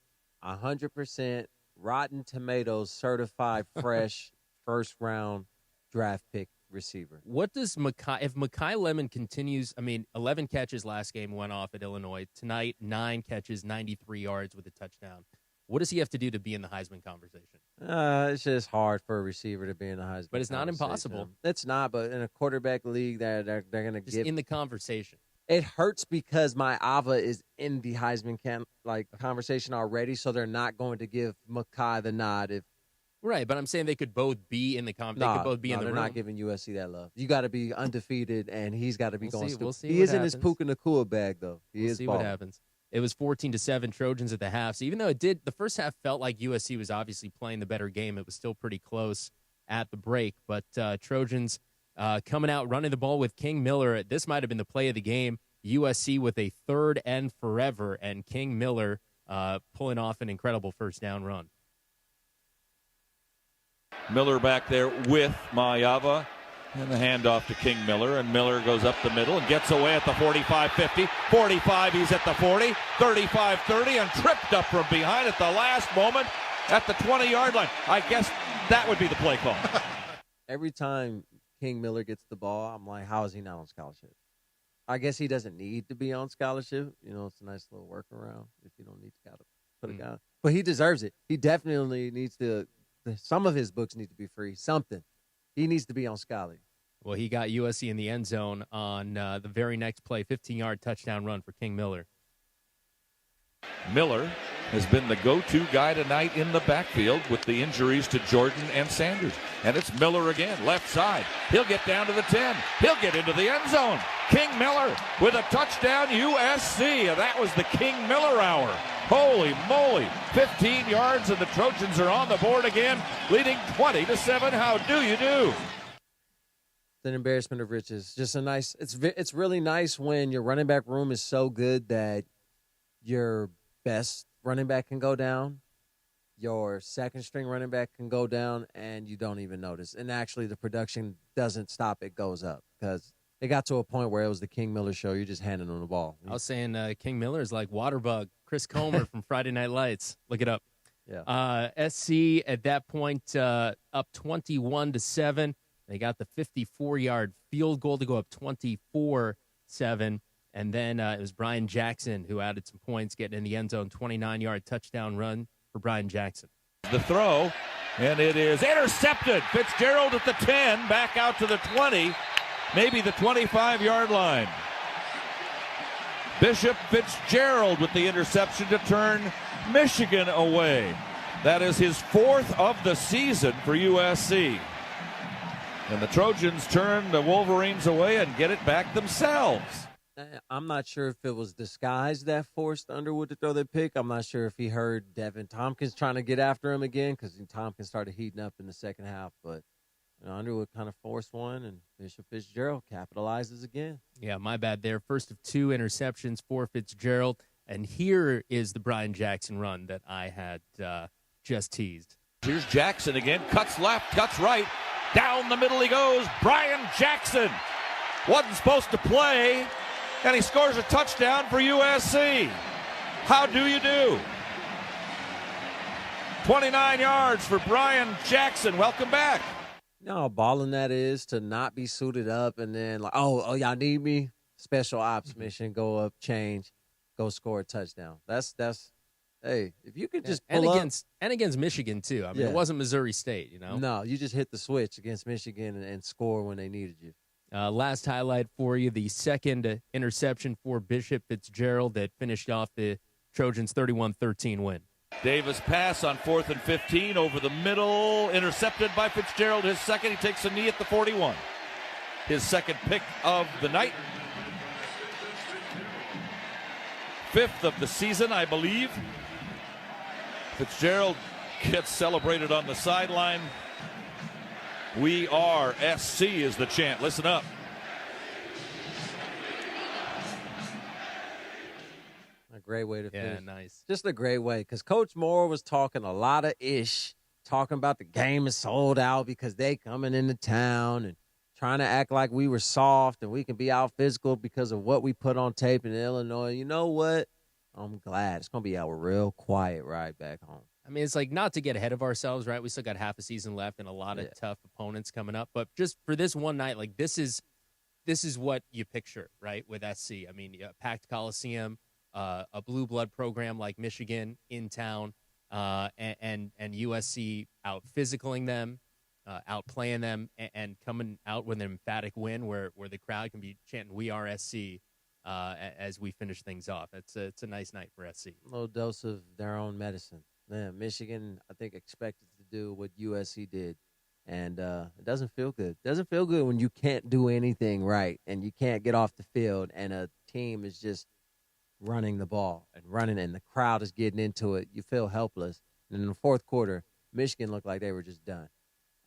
100% Rotten Tomatoes certified fresh first-round draft pick receiver. What does if Mekhi Lemon continues, 11 catches last game went off at Illinois. Tonight, 9 catches, 93 yards with a touchdown. What does he have to do to be in the Heisman conversation? It's just hard for a receiver to be in the Heisman But it's not impossible. It's not, but in a quarterback league, they're going to give in the conversation. It hurts because Mayava is in the Heisman conversation already, so they're not going to give Mekhi the nod if. Right, but I'm saying they could both be in the conversation. They could both be in the room. They're not giving USC that love. You got to be undefeated, and he's got to be going. We'll see. He is in his Puka Nacua bag, though. We'll see what happens. It was 14-7 Trojans at the half. So even though the first half felt like USC was obviously playing the better game, it was still pretty close at the break. But Trojans coming out, running the ball with King Miller. This might have been the play of the game. USC with a 3rd and forever, and King Miller pulling off an incredible first down run. Miller back there with Mayava, and the handoff to King Miller, and Miller goes up the middle and gets away at the 45-50. 45, he's at the 40, 35-30, and tripped up from behind at the last moment at the 20-yard line. I guess that would be the play call. Every time King Miller gets the ball, I'm like, how is he not on scholarship? I guess he doesn't need to be on scholarship. It's a nice little workaround if you don't need to put a guy. But he deserves it. He definitely needs to. Some of his books need to be free. Something. He needs to be on scholarship. Well, he got USC in the end zone on the very next play, 15-yard touchdown run for King Miller. Miller has been the go-to guy tonight in the backfield with the injuries to Jordan and Sanders. And it's Miller again, left side. He'll get down to the 10. He'll get into the end zone. King Miller with a touchdown, USC. That was the King Miller hour. Holy moly. 15 yards, and the Trojans are on the board again, leading 20-7. How do you do? It's an embarrassment of riches. Just a nice. It's really nice when your running back room is so good that your best running back can go down, your second string running back can go down, and you don't even notice. And actually, the production doesn't stop; it goes up because it got to a point where it was the King Miller show. You're just handing him the ball. I was saying King Miller is like Waterbug, Chris Comer from Friday Night Lights. Look it up. Yeah. SC at that point up 21-7. They got the 54-yard field goal to go up 24-7. And then it was Brian Jackson who added some points, getting in the end zone, 29-yard touchdown run for Brian Jackson. The throw, and it is intercepted. Fitzgerald at the 10, back out to the 20, maybe the 25-yard line. Bishop Fitzgerald with the interception to turn Michigan away. That is his 4th of the season for USC. And the Trojans turn the Wolverines away and get it back themselves. I'm not sure if it was disguised that forced Underwood to throw the pick. I'm not sure if he heard Devin Tompkins trying to get after him again because Tompkins started heating up in the second half. But Underwood kind of forced one, and Bishop Fitzgerald capitalizes again. Yeah, my bad there. First of 2 interceptions for Fitzgerald. And here is the Brian Jackson run that I had just teased. Here's Jackson again. Cuts left, cuts right. Down the middle he goes. Brian Jackson wasn't supposed to play, and he scores a touchdown for USC. How do you do? 29 yards for Brian Jackson. Welcome back. You know how balling that is to not be suited up and then like, oh, y'all need me? Special ops mission, go up, change, go score a touchdown. That's Hey, if you could just and pull against Michigan too. I mean, Yeah. it wasn't Missouri State, you know. No, you just hit the switch against Michigan and score when they needed you. Last highlight for you: the second interception for Bishop Fitzgerald that finished off the Trojans' 31-13 win. Davis pass on 4th and 15 over the middle, intercepted by Fitzgerald. His second, he takes a knee at the 41. His second pick of the night. 5th of the season, I believe. Fitzgerald gets celebrated on the sideline. We are SC is the chant. Listen up. A great way to finish. Yeah, nice. Just a great way, because Coach Moore was talking a lot of talking about the game is sold out because they coming into town and trying to act like we were soft and we can be out physical because of what we put on tape in Illinois. You know what? I'm glad. It's going to be a real quiet ride back home. I mean, it's like not to get ahead of ourselves, right? We still got half a season left and a lot of tough opponents coming up. But just for this one night, like this is what you picture, right, with SC. I mean, a packed Coliseum, a blue blood program like Michigan in town, and USC out physicaling them, outplaying them, and coming out with an emphatic win where the crowd can be chanting "We are SC" as we finish things off. It's a nice night for SC. A little dose of their own medicine. Yeah, Michigan, I think, expected to do what USC did, and it doesn't feel good. It doesn't feel good when you can't do anything right and you can't get off the field and a team is just running the ball and running and the crowd is getting into it. You feel helpless. And in the fourth quarter, Michigan looked like they were just done.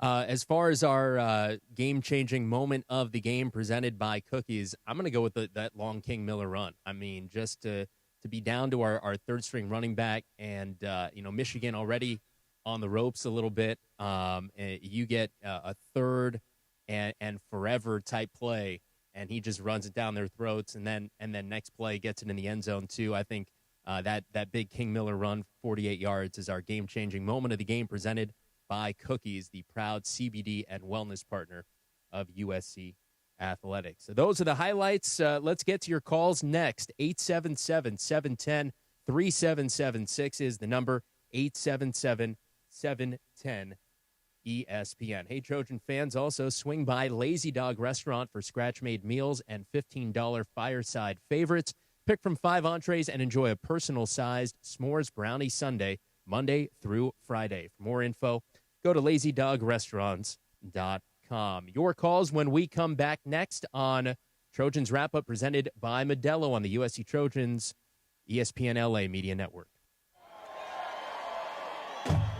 As far as our game-changing moment of the game presented by Cookies, I'm going to go with that long King Miller run. I mean, just to be down to our third-string running back and, Michigan already on the ropes a little bit. You get a third and forever type play, and he just runs it down their throats, and then next play gets it in the end zone too. I think that big King Miller run, 48 yards, is our game-changing moment of the game presented by Cookies, the proud CBD and wellness partner of USC Athletics. So those are the highlights. Let's get to your calls next. 877-710-3776 is the number. 877-710-ESPN. Hey, Trojan fans, also swing by Lazy Dog Restaurant for scratch-made meals and $15 fireside favorites. Pick from 5 entrees and enjoy a personal-sized s'mores brownie sundae Monday through Friday. For more info, go to lazydogrestaurants.com. Your calls when we come back next on Trojans Wrap-Up presented by Modelo on the USC Trojans ESPN LA Media Network.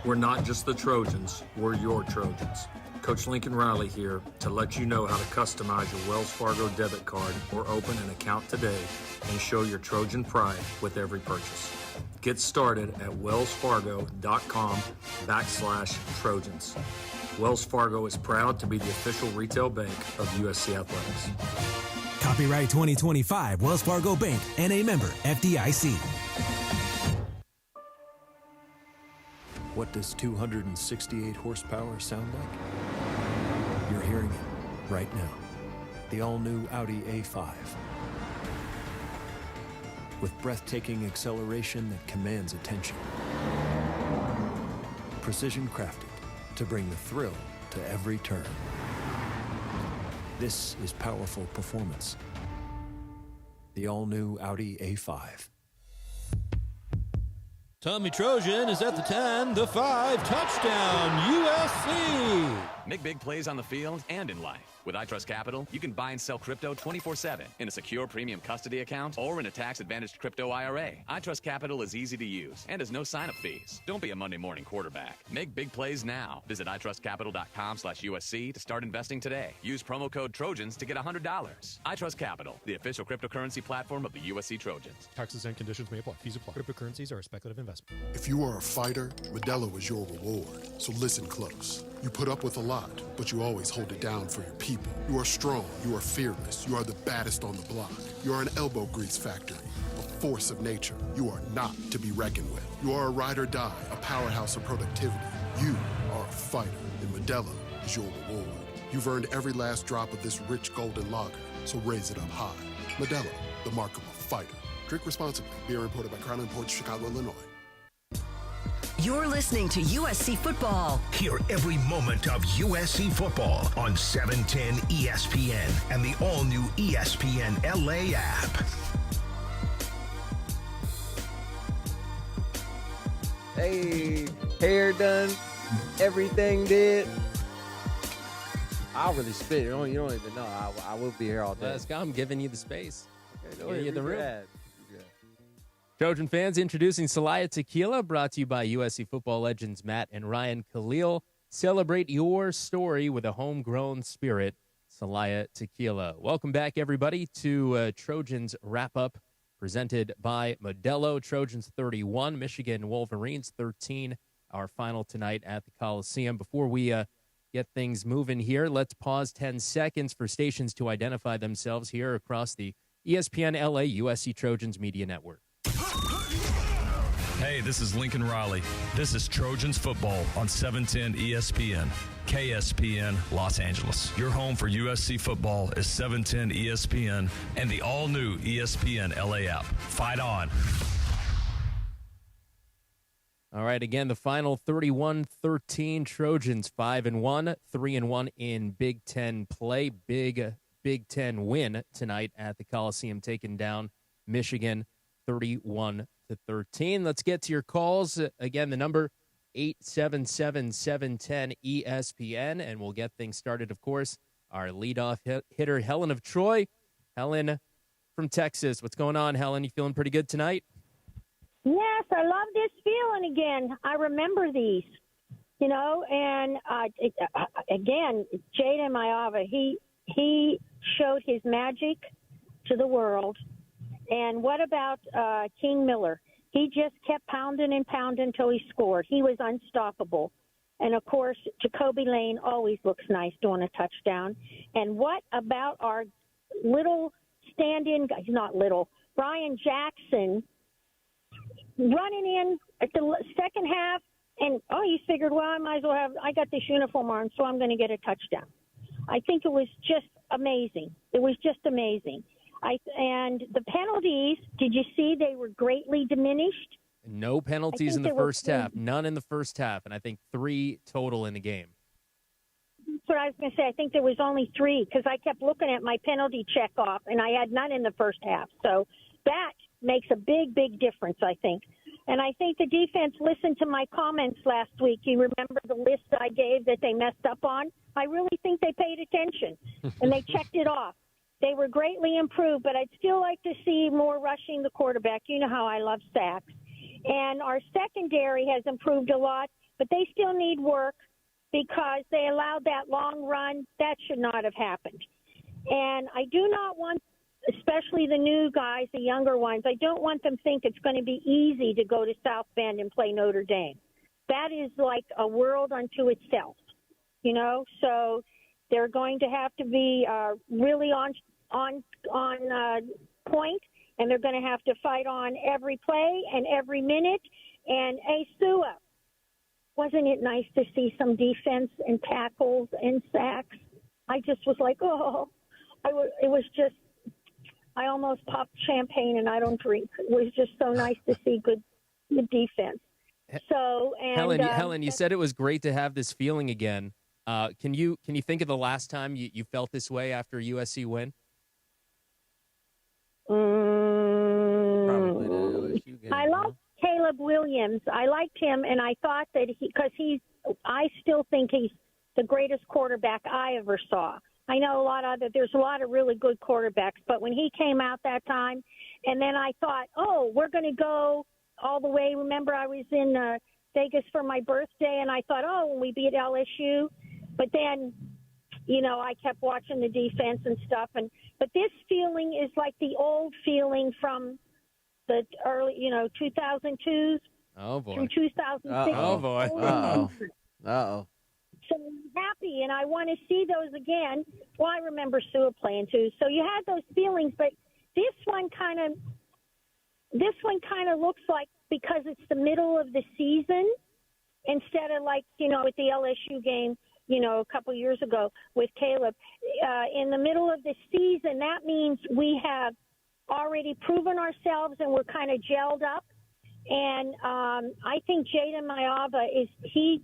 We're not just the Trojans, we're your Trojans. Coach Lincoln Riley here to let you know how to customize your Wells Fargo debit card or open an account today and show your Trojan pride with every purchase. Get started at wellsfargo.com/Trojans. Wells Fargo is proud to be the official retail bank of USC Athletics. Copyright 2025 Wells Fargo Bank, N.A. member, FDIC. What does 268 horsepower sound like? You're hearing it right now. The all-new Audi A5. With breathtaking acceleration that commands attention. Precision crafted to bring the thrill to every turn. This is powerful performance. The all-new Audi A5. Tommy Trojan is at the 10, the 5, touchdown, USC! Make big plays on the field and in life. With iTrust Capital, you can buy and sell crypto 24/7 in a secure premium custody account or in a tax-advantaged crypto IRA. iTrust Capital is easy to use and has no sign-up fees. Don't be a Monday morning quarterback. Make big plays now. Visit itrustcapital.com/USC to start investing today. Use promo code Trojans to get $100. iTrust Capital, the official cryptocurrency platform of the USC Trojans. Taxes and conditions may apply. Fees apply. Cryptocurrencies are a speculative investment. If you are a fighter, Modelo is your reward. So listen close. You put up with a lot, but you always hold it down for your people. You are strong. You are fearless. You are the baddest on the block. You are an elbow grease factory, a force of nature. You are not to be reckoned with. You are a ride or die, a powerhouse of productivity. You are a fighter, and Modelo is your reward. You've earned every last drop of this rich golden lager, so raise it up high. Modelo, the mark of a fighter. Drink responsibly. Beer imported by Crown Imports, Chicago, Illinois. You're listening to USC Football. Hear every moment of USC football on 710 ESPN and the all-new ESPN LA app. Hey, hair done, everything did. I'll really spit. You don't even know. I will be here all day. Let's go. I'm giving you the space. Okay, you the room. Trojan fans, introducing Celaya Tequila, brought to you by USC football legends Matt and Ryan Khalil. Celebrate your story with a homegrown spirit, Celaya Tequila. Welcome back, everybody, to Trojans Wrap-Up, presented by Modelo. Trojans 31, Michigan Wolverines 13, our final tonight at the Coliseum. Before we get things moving here, let's pause 10 seconds for stations to identify themselves here across the ESPN LA USC Trojans Media Network. Hey, this is Lincoln Riley. This is Trojans football on 710 ESPN, KSPN Los Angeles. Your home for USC football is 710 ESPN and the all-new ESPN LA app. Fight on. All right, again, the final 31-13, Trojans 5-1, 3-1 in Big Ten play. Big Ten win tonight at the Coliseum, taking down Michigan 31-13. Let's get to your calls. Again, the number 877-710-ESPN, and we'll get things started, of course. Our leadoff hitter, Helen of Troy. Helen from Texas. What's going on, Helen? You feeling pretty good tonight? Yes, I love this feeling again. I remember these, and again, Jaden Mayava, he showed his magic to the world. And what about King Miller? He just kept pounding and pounding until he scored. He was unstoppable. And, of course, Jacoby Lane always looks nice doing a touchdown. And what about our little stand-in guy? He's not little. Brian Jackson running in at the second half. And, you figured, well, I got this uniform on, so I'm going to get a touchdown. I think it was just amazing. It was just amazing. And the penalties, did you see they were greatly diminished? No penalties in the first half. None in the first half, and I think 3 total in the game. That's what I was going to say. I think there was only 3 because I kept looking at my penalty check off, and I had none in the first half. So that makes a big, big difference, I think. And I think the defense listened to my comments last week. You remember the list I gave that they messed up on? I really think they paid attention, and they checked it off. They were greatly improved, but I'd still like to see more rushing the quarterback. You know how I love sacks. And our secondary has improved a lot, but they still need work because they allowed that long run. That should not have happened. And I do not want, especially the new guys, the younger ones, I don't want them to think it's going to be easy to go to South Bend and play Notre Dame. That is like a world unto itself, so they're going to have to be really on point, and they're going to have to fight on every play and every minute. And Sua, wasn't it nice to see some defense and tackles and sacks? I just was like, it was just, I almost popped champagne, and I don't drink. It was just so nice to see good defense. So, and Helen, you said it was great to have this feeling again. Can you think of the last time you felt this way after a USC win? Probably the LSU game. I like Caleb Williams. I liked him, and I thought that I still think he's the greatest quarterback I ever saw. I know there's a lot of really good quarterbacks, but when he came out that time, and then I thought, we're going to go all the way. Remember, I was in Vegas for my birthday, and I thought, when we beat LSU. But then, I kept watching the defense and stuff. But this feeling is like the old feeling from the early, 2002s through 2006. Oh, boy. Uh-oh. So I'm happy, and I want to see those again. Well, I remember Sua playing, too. So you had those feelings, but this one kind of looks like, because it's the middle of the season, instead of like, with the LSU game, a couple years ago with Caleb. In the middle of the season, that means we have already proven ourselves and we're kind of gelled up. And I think Jaden Mayava is he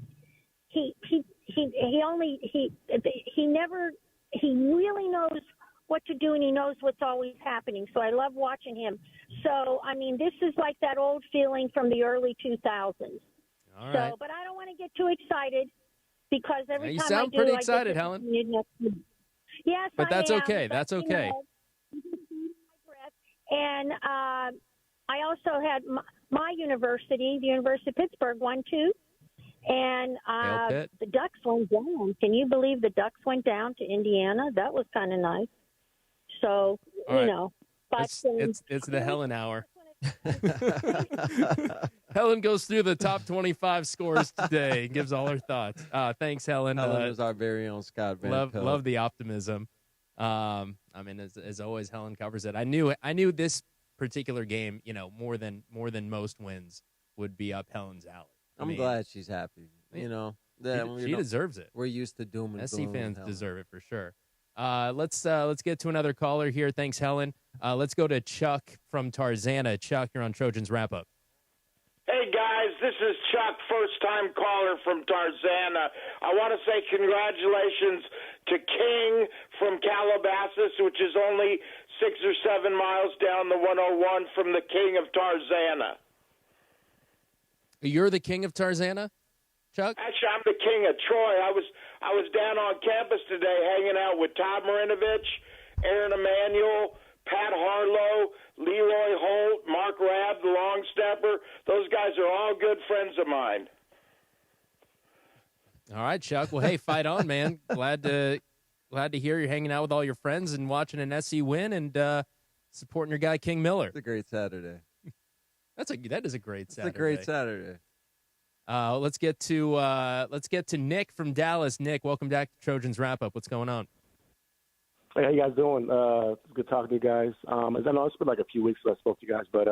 really knows what to do, and he knows what's always happening. So I love watching him. So, I mean, this is like that old feeling from the early 2000s. All right. So, but I don't want to get too excited because every you time sound I do, pretty I excited, get Helen. Yes, But that's I am. okay. That's But, okay. And I also had my university, the University of Pittsburgh, won too. And the Ducks went down. Can you believe the Ducks went down to Indiana? That was kind of nice. So, All right. know. But, it's the Helen hour. Helen goes through the top 25 scores today and gives all her thoughts. Thanks, Helen. Helen is our very own Scott Van Pelt. Love the optimism. I mean, as always, Helen covers it. I knew this particular game, more than most wins would be up Helen's alley. I'm glad she's happy. She deserves it. We're used to doom and SC gloom. fans deserve it for sure. Let's get to another caller here. Thanks, Helen. Let's go to Chuck from Tarzana. Chuck, you're on Trojans Wrap Up. Hey, guys, this is Chuck, first-time caller from Tarzana. I want to say congratulations to King from Calabasas, which is only 6 or 7 miles down the 101 from the King of Tarzana. You're the King of Tarzana, Chuck? Actually, I'm the King of Troy. I was down on campus today hanging out with Todd Marinovich, Aaron Emanuel, Pat Harlow, Leroy Holt, Mark Rabb, the long stepper. Those guys are all good friends of mine. All right, Chuck. Well, hey, fight on, man. Glad to hear you're hanging out with all your friends and watching an SC win and supporting your guy King Miller. It's a great Saturday. That is a great Saturday. It's a great Saturday. Let's get to Nick from Dallas. Nick, welcome back to Trojans Wrap Up. What's going on? Hey, how you guys doing? It's good talking to you guys. As I know, it's been like a few weeks since I spoke to you guys, but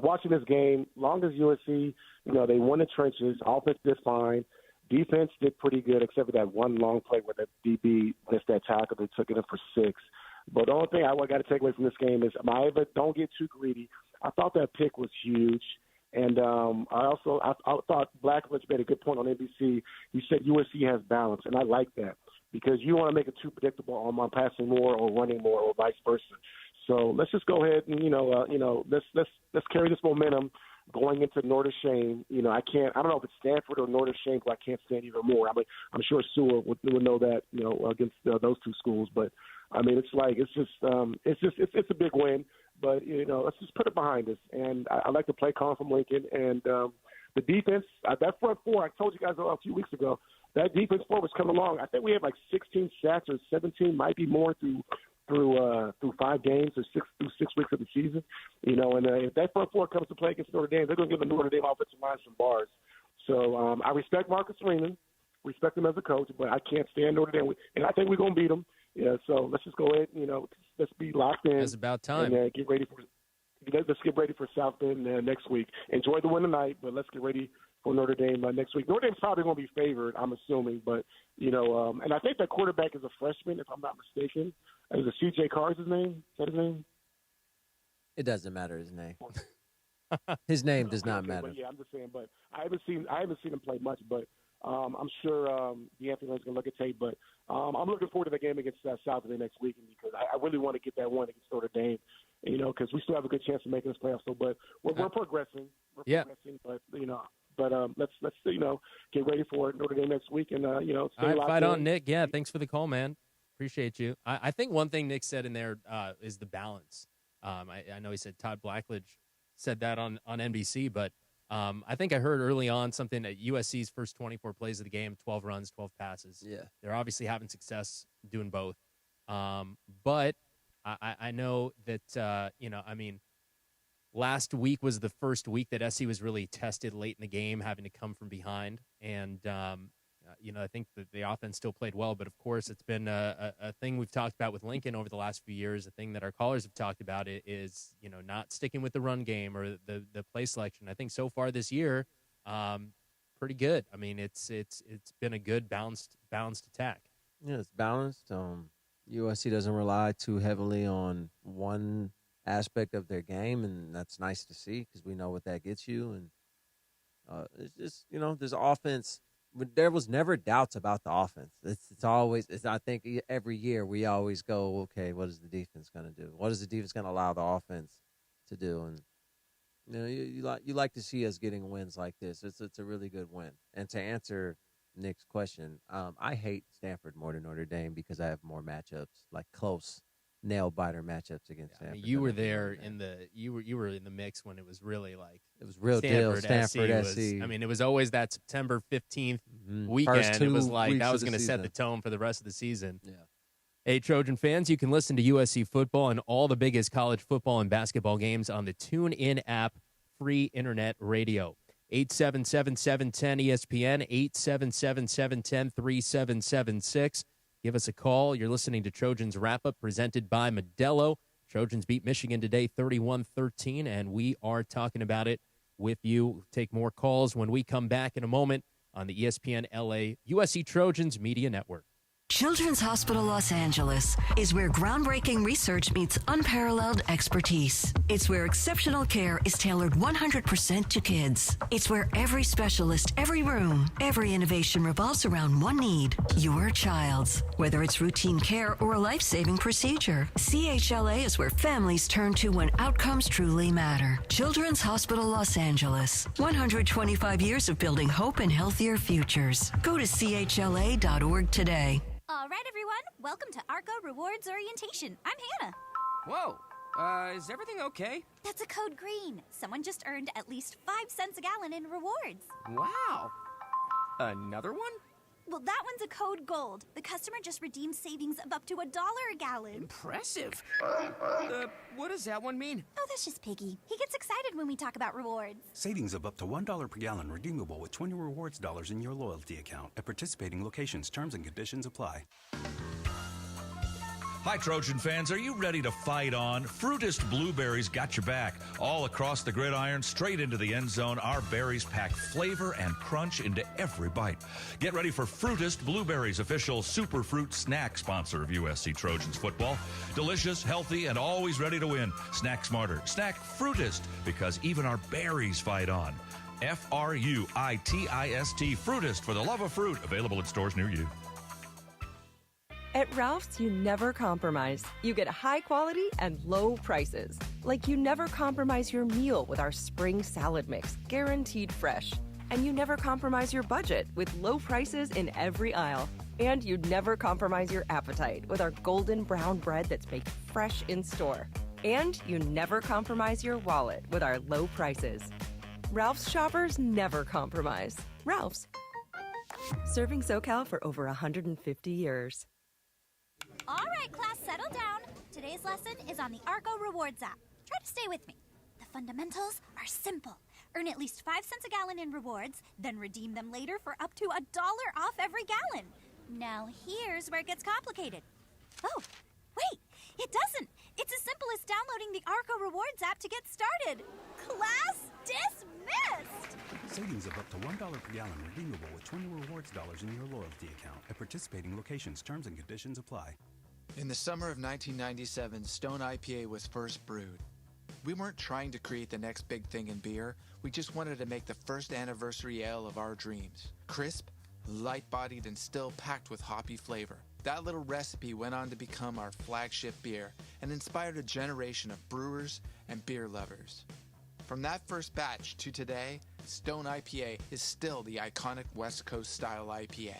watching this game, long as USC, they won the trenches. Offense did fine. Defense did pretty good, except for that one long play where the DB missed that tackle. They took it in for 6. But the only thing I got to take away from this game is don't get too greedy. I thought that pick was huge. And I thought Blackledge made a good point on NBC. He said USC has balance, and I like that because you don't want to make it too predictable on passing more or running more or vice versa. So let's just go ahead and let's carry this momentum going into Notre Dame. I don't know if it's Stanford or Notre Dame, but I can't stand either more. I'm sure Sewell would know that against those two schools. But I mean, it's a big win. But let's just put it behind us. And I like to play calm from Lincoln. And the defense, that front four, I told you guys a few weeks ago, that defense four was coming along. I think we had like 16 sacks or 17, might be more through 5 games or 6 weeks of the season. And if that front four comes to play against Notre Dame, they're going to give the Notre Dame offensive line some bars. So I respect Marcus Freeman, respect him as a coach, but I can't stand Notre Dame. And I think we're going to beat them. Yeah, so let's just go ahead. Let's be locked in. It's about time. And let's get ready for South Bend next week. Enjoy the win tonight, but let's get ready for Notre Dame next week. Notre Dame's probably going to be favored, I'm assuming, but and I think that quarterback is a freshman, if I'm not mistaken. Is it C.J. Carr's his name? Is that his name? It doesn't matter his name. His name does not matter. But yeah, I'm just saying. But I haven't seen him play much, but. I'm sure D'Anthony is going to look at tape, but I'm looking forward to the game against South Bend next week because I really want to get that one against Notre Dame, because we still have a good chance of making this playoff. So, but we're progressing. Progressing, but let's get ready for Notre Dame next week and stay all right, locked fight in. on, Nick. Yeah, thanks for the call, man. Appreciate you. I think one thing Nick said in there is the balance. I know he said Todd Blackledge said that on NBC, but. I think I heard early on something at USC's first 24 plays of the game, 12 runs, 12 passes. Yeah. They're obviously having success doing both. But I know that, last week was the first week that SC was really tested late in the game, having to come from behind. And, I think that the offense still played well. But, of course, it's been a thing we've talked about with Lincoln over the last few years. A thing that our callers have talked about is, not sticking with the run game or the play selection. I think so far this year, pretty good. I mean, it's been a good balanced attack. Yeah, it's balanced. USC doesn't rely too heavily on one aspect of their game, and that's nice to see because we know what that gets you. And it's just, there's offense. There was never doubts about the offense. It's always, I think every year we always go, okay, what is the defense going to do? What is the defense going to allow the offense to do? And you like to see us getting wins like this. It's a really good win. And to answer Nick's question, I hate Stanford more than Notre Dame because I have more matchups, like close nail biter matchups against Stanford. I mean, you were there you were in the mix when it was really like it was real deal. Stanford SC. It was always that September 15th weekend. It was like that was going to set the tone for the rest of the season. Yeah. Hey, Trojan fans, you can listen to USC football and all the biggest college football and basketball games on the TuneIn app, free internet radio. 877-710-ESPN, 877-710-3776. Give us a call. You're listening to Trojans Wrap-Up presented by Modelo. Trojans beat Michigan today 31-13, and we are talking about it with you. We'll take more calls when we come back in a moment on the ESPN LA USC Trojans Media Network. Children's Hospital Los Angeles is where groundbreaking research meets unparalleled expertise. It's where exceptional care is tailored 100% to kids. It's where every specialist, every room, every innovation revolves around one need, your child's. Whether it's routine care or a life-saving procedure, CHLA is where families turn to when outcomes truly matter. Children's Hospital Los Angeles. 125 years of building hope and healthier futures. Go to chla.org today. All right, everyone. Welcome to ARCO Rewards Orientation. I'm Hannah. Whoa. Is everything okay? That's a code green. Someone just earned at least 5 cents a gallon in rewards. Wow. Another one? Well, that one's a code gold. The customer just redeemed savings of up to $1 a gallon. Impressive. What does that one mean? Oh, that's just Piggy. He gets excited when we talk about rewards. Savings of up to $1 per gallon redeemable with 20 rewards dollars in your loyalty account. At participating locations, terms and conditions apply. Hi, Trojan fans. Are you ready to fight on? Fruitist Blueberries got your back. All across the gridiron, straight into the end zone, our berries pack flavor and crunch into every bite. Get ready for Fruitist Blueberries, official superfruit snack sponsor of USC Trojans football. Delicious, healthy, and always ready to win. Snack smarter. Snack Fruitist, because even our berries fight on. Fruitist, Fruitist, for the love of fruit. Available in stores near you. At Ralph's, you never compromise. You get high quality and low prices. Like you never compromise your meal with our spring salad mix, guaranteed fresh. And you never compromise your budget with low prices in every aisle. And you never compromise your appetite with our golden brown bread that's baked fresh in store. And you never compromise your wallet with our low prices. Ralph's shoppers never compromise. Ralph's. Serving SoCal for over 150 years. All right, class, settle down. Today's lesson is on the ARCO Rewards app. Try to stay with me. The fundamentals are simple. Earn at least 5 cents a gallon in rewards, then redeem them later for up to $1 off every gallon. Now here's where it gets complicated. Oh, wait, it doesn't. It's as simple as downloading the ARCO Rewards app to get started. Class dismissed! Savings of up to $1 per gallon redeemable with 20 rewards dollars in your loyalty account. At participating locations, terms and conditions apply. In the summer of 1997, Stone IPA was first brewed. We weren't trying to create the next big thing in beer. We just wanted to make the first anniversary ale of our dreams. Crisp, light-bodied, and still packed with hoppy flavor. That little recipe went on to become our flagship beer and inspired a generation of brewers and beer lovers. From that first batch to today, Stone IPA is still the iconic West Coast style IPA.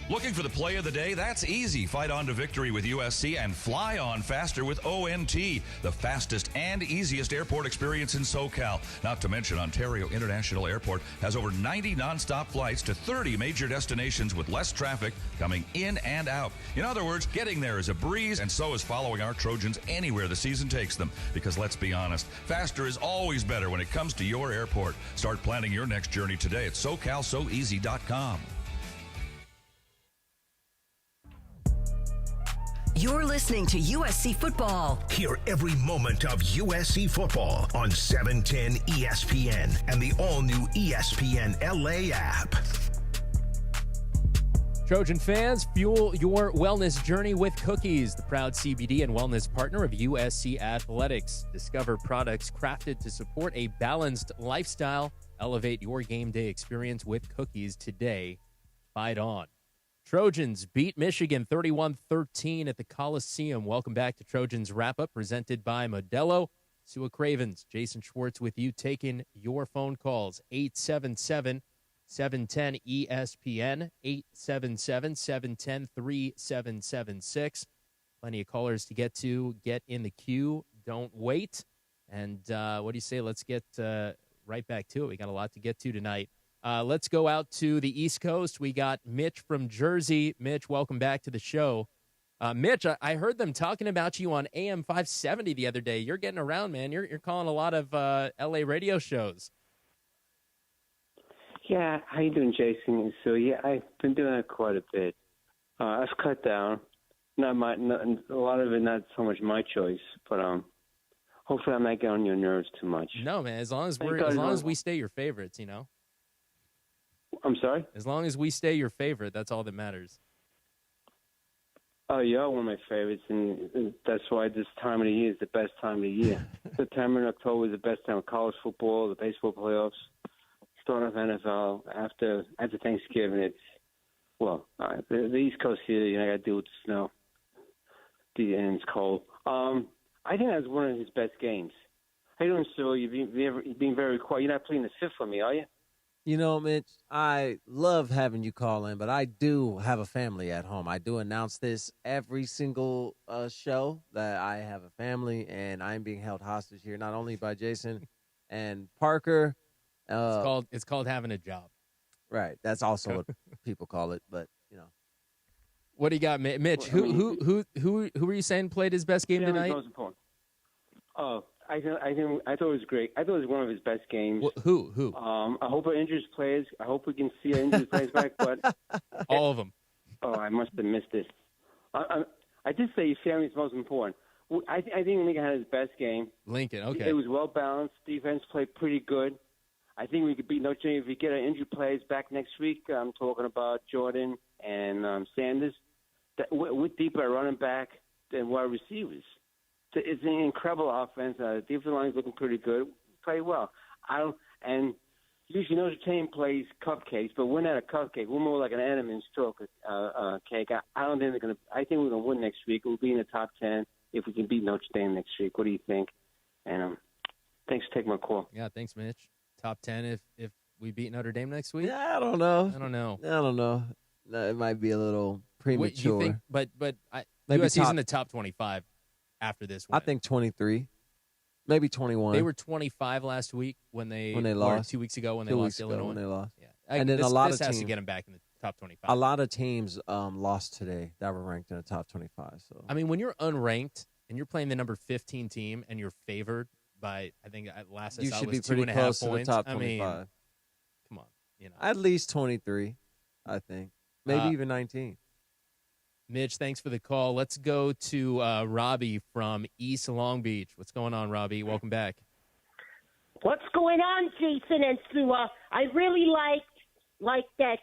Looking for the play of the day? That's easy. Fight on to victory with USC and fly on faster with ONT, the fastest and easiest airport experience in SoCal. Not to mention, Ontario International Airport has over 90 nonstop flights to 30 major destinations with less traffic coming in and out. In other words, getting there is a breeze, and so is following our Trojans anywhere the season takes them. Because let's be honest, faster is always better when it comes to your airport. Start planning your next journey today at SoCalSoEasy.com. You're listening to USC Football. Hear every moment of USC football on 710 ESPN and the all-new ESPN LA app. Trojan fans, fuel your wellness journey with Cookies, the proud CBD and wellness partner of USC Athletics. Discover products crafted to support a balanced lifestyle. Elevate your game day experience with Cookies today. Fight on. Trojans beat Michigan 31-13 at the Coliseum. Welcome back to Trojans Wrap-Up, presented by Modelo. Sua Cravens, Jason Schwartz with you, taking your phone calls. 877-710-ESPN, 877-710-3776. Plenty of callers to get to. Get in the queue. Don't wait. And what do you say? Let's get right back to it. We got a lot to get to tonight. Let's go out to the East Coast. We got Mitch from Jersey. Mitch, welcome back to the show. Mitch, I heard them talking about you on AM 570 the other day. You're getting around, man. You're calling a lot of L.A. radio shows. Yeah, how you doing, Jason? So, yeah, I've been doing that quite a bit. I've cut down. A lot of it not so much my choice, but hopefully I'm not getting on your nerves too much. No, man. As long as we stay your favorites, you know. I'm sorry? As long as we stay your favorite, that's all that matters. Oh, you're one of my favorites, and that's why this time of the year is the best time of the year. September and October is the best time of college football, the baseball playoffs, start of NFL. After Thanksgiving, it's, the East Coast here, you know, I got to deal with the snow. And it's cold. I think that was one of his best games. How you doing, Sue? You've been very quiet. You're not playing the fifth for me, are you? You know, Mitch, I love having you call in, but I do have a family at home. I do announce this every single show that I have a family, and I'm being held hostage here, not only by Jason and Parker. It's called having a job. Right. That's also what people call it, but, you know. What do you got, Mitch? Who were you saying played his best game tonight? Oh, I thought it was great. I thought it was one of his best games. Who? I hope our injured players. I hope we can see our injured players back. But all of them. Oh, I must have missed this. I did say your family is most important. I think Lincoln had his best game. Lincoln, okay. It was well balanced. Defense played pretty good. I think we could beat Notre Dame if we get our injured players back next week. I'm talking about Jordan and Sanders. We're deeper at running back than wide receivers. It's an incredible offense. Defensive line is looking pretty good. Play well. And usually Notre Dame plays cupcakes, but we're not a cupcake. We're more like an Edelman's chocolate cake. I don't think they're going to. I think we're going to win next week. We'll be in the top 10 if we can beat Notre Dame next week. What do you think? And thanks for taking my call. Yeah, thanks, Mitch. Top 10 if we beat Notre Dame next week. Yeah, I don't know. No, it might be a little premature. You think, but USC's in the top 25 after this one. I think 23, maybe 21. They were 25 last week when they lost 2 weeks ago when they lost to Illinois. When they lost. Yeah, and then a lot of teams has to get them back in the top 25. A lot of teams lost today that were ranked in the top 25. So I mean, when you're unranked and you're playing the number 15 team and you're favored by, I think last I saw was 2.5 points. To the top 25. I mean, come on, you know, at least 23, I think, maybe even 19. Mitch, thanks for the call. Let's go to Robbie from East Long Beach. What's going on, Robbie? Welcome back. What's going on, Jason and Sua? I really like that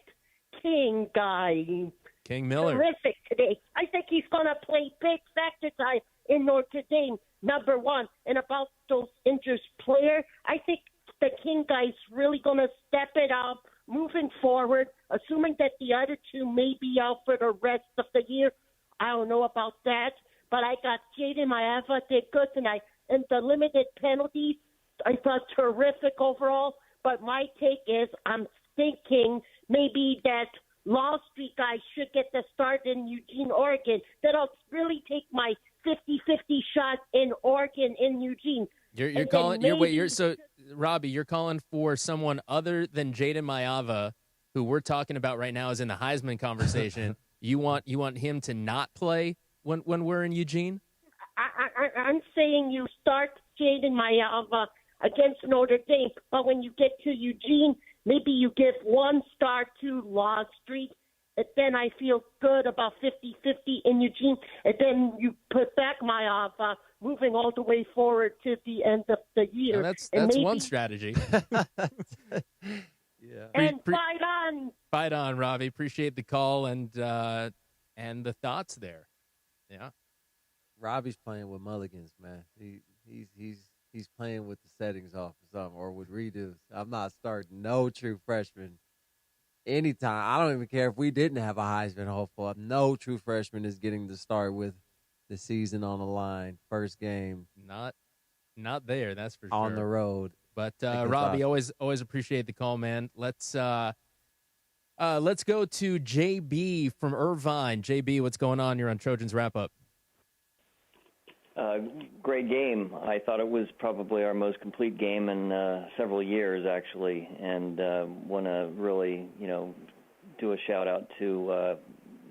King guy. King Miller. Terrific today. I think he's going to play big factor time in Notre Dame, number one. And about those injured players, I think the King guy's really going to step it up moving forward, assuming that the other two may be out for the rest of the year. I don't know about that, but I got Jaden Maeva did good tonight. And the limited penalties, I thought terrific overall. But my take is I'm thinking maybe that Law Street guy should get the start in Eugene, Oregon. Then I'll really take my 50-50 shot in Oregon, in Eugene. You're calling. Robbie, you're calling for someone other than Jaden Maeva, who we're talking about right now is in the Heisman conversation. you want him to not play when we're in Eugene? I'm saying you start Jaden Maeva against Notre Dame, but when you get to Eugene, maybe you give one start to Law Street. And then I feel good about 50-50 in Eugene. And then you put back Maeva, moving all the way forward to the end of the year. Now that's one strategy. Yeah. And fight Fight on, Robbie. Appreciate the call and the thoughts there. Yeah. Robbie's playing with mulligans, man. He's playing with the settings off or something, or with redos. I'm not starting no true freshman anytime. I don't even care if we didn't have a Heisman hopeful. No true freshman is getting to start with the season on the line. First game. Not there, that's for sure. On the road. But Robbie, always appreciate the call, man. Let's go to JB from Irvine. JB, what's going on? You're on Trojans Wrap Up. Great game. I thought it was probably our most complete game in several years, actually, and want to really, do a shout out to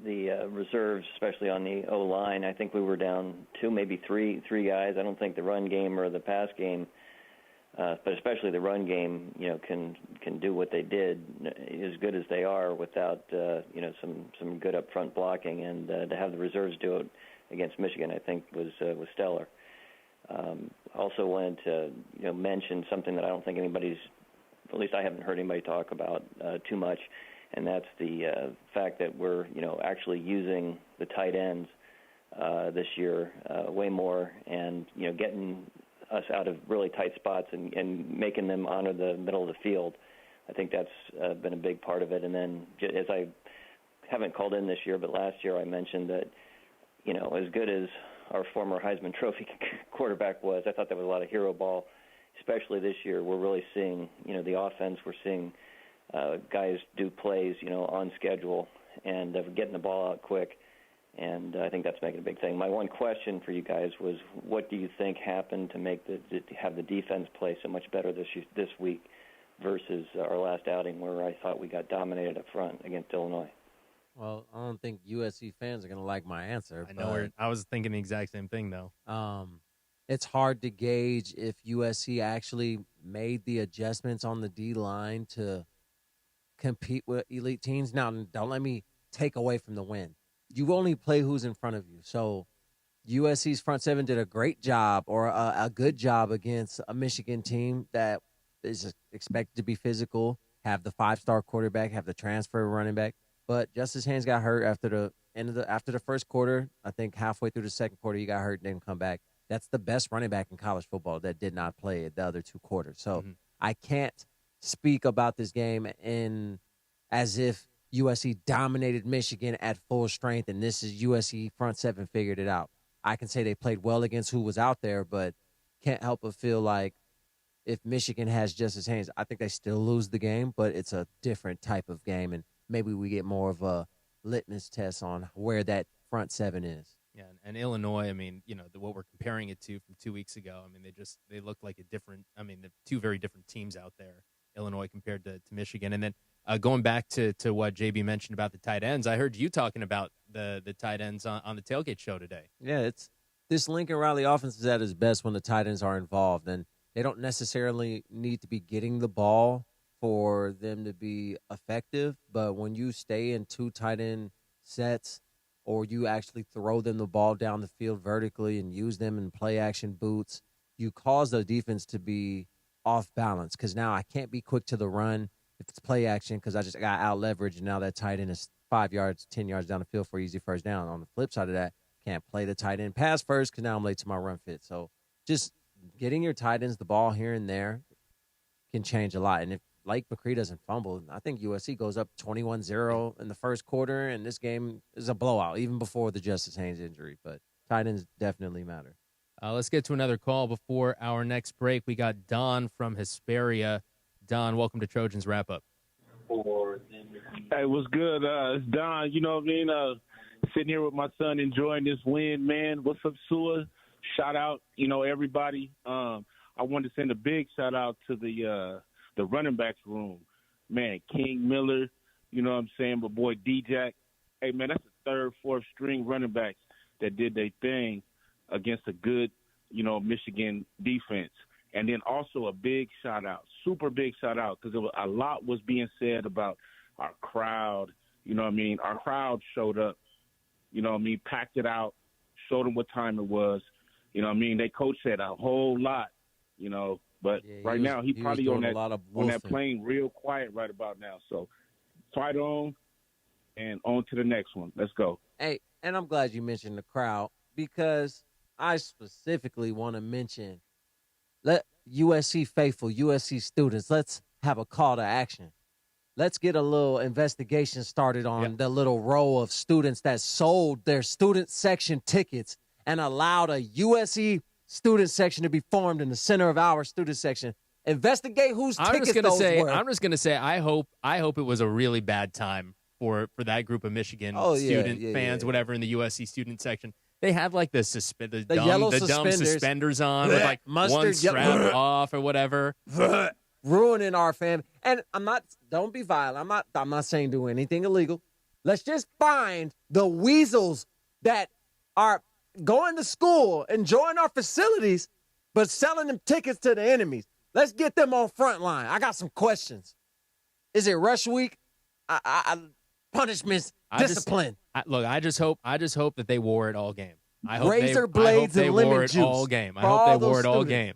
the reserves, especially on the O-line. I think we were down 2, maybe three guys. I don't think the run game or the pass game, but especially the run game, can do what they did, as good as they are, without some good upfront blocking, and to have the reserves do it against Michigan, I think was stellar. Also wanted to mention something that I don't think anybody's, at least I haven't heard anybody talk about too much, and that's the fact that we're actually using the tight ends this year way more, and getting us out of really tight spots and making them honor the middle of the field. I think that's been a big part of it. And then, as I haven't called in this year, but last year I mentioned that as good as our former Heisman Trophy quarterback was, I thought that was a lot of hero ball, especially this year. We're really seeing, the offense. We're seeing guys do plays, on schedule and getting the ball out quick, and I think that's making a big thing. My one question for you guys was, what do you think happened to make have the defense play so much better this week versus our last outing, where I thought we got dominated up front against Illinois? Well, I don't think USC fans are going to like my answer. I know. I was thinking the exact same thing, though. It's hard to gauge if USC actually made the adjustments on the D-line to compete with elite teams. Now, don't let me take away from the win. You only play who's in front of you. So USC's front seven did a great job, or a good job, against a Michigan team that is expected to be physical, have the 5-star quarterback, have the transfer running back. But Justice Haynes got hurt after the first quarter. I think halfway through the second quarter, he got hurt and didn't come back. That's the best running back in college football that did not play the other 2 quarters. So I can't speak about this game as if USC dominated Michigan at full strength and this is USC front seven figured it out. I can say they played well against who was out there, but can't help but feel like if Michigan has Justice Haynes, I think they still lose the game, but it's a different type of game, and maybe we get more of a litmus test on where that front seven is. Yeah, and Illinois, I mean, what we're comparing it to from 2 weeks ago, I mean, they look like the 2 very different teams out there, Illinois compared to Michigan. And then going back to what JB mentioned about the tight ends, I heard you talking about the tight ends on the tailgate show today. Yeah, this Lincoln Riley offense is at its best when the tight ends are involved, and they don't necessarily need to be getting the ball for them to be effective, but when you stay in 2 tight end sets, or you actually throw them the ball down the field vertically and use them in play action boots, you cause the defense to be off balance, because now I can't be quick to the run if it's play action because I just got out leveraged, and now that tight end is 5 yards, 10 yards down the field for easy first down. On the flip side of that, can't play the tight end pass first because now I'm late to my run fit. So just getting your tight ends the ball here and there can change a lot. And if Lake McCree doesn't fumble, I think USC goes up 21-0 in the first quarter, and this game is a blowout, even before the Justice Haynes injury. But tight ends definitely matter. Let's get to another call before our next break. We got Don from Hesperia. Don, welcome to Trojans Wrap Up. Hey, what's good? It's Don. You know what I mean? Sitting here with my son enjoying this win, man. What's up, Sua? Shout out, everybody. I wanted to send a big shout out to the running backs room. Man, King Miller, you know what I'm saying, but boy, D-Jack. Hey, man, that's the 3rd, 4th string running backs that did their thing against a good, Michigan defense. And then also a big shout-out, super big shout-out, because a lot was being said about our crowd. You know what I mean? Our crowd showed up, packed it out, showed them what time it was. You know what I mean? Their coach said a whole lot, but right now he probably on that plane real quiet right about now. So fight on, and on to the next one. Let's go. Hey, and I'm glad you mentioned the crowd because I specifically want to mention let USC faithful, USC students, let's have a call to action. Let's get a little investigation started on the little row of students that sold their student section tickets and allowed a USC student section to be formed in the center of our student section. Investigate whose tickets those were. I'm just gonna say I hope it was a really bad time for that group of Michigan student fans, whatever, in the USC student section. They had like the dumb suspenders on with like one strap off or whatever. Ruining our family. And don't be violent. I'm not saying do anything illegal. Let's just find the weasels that are going to school, enjoying our facilities, but selling them tickets to the enemies. Let's get them on front line. I got some questions. Is it rush week? Punishments, discipline. I just hope that they wore it all game. Razor blades and lemon juice. All game. I hope they wore it all game.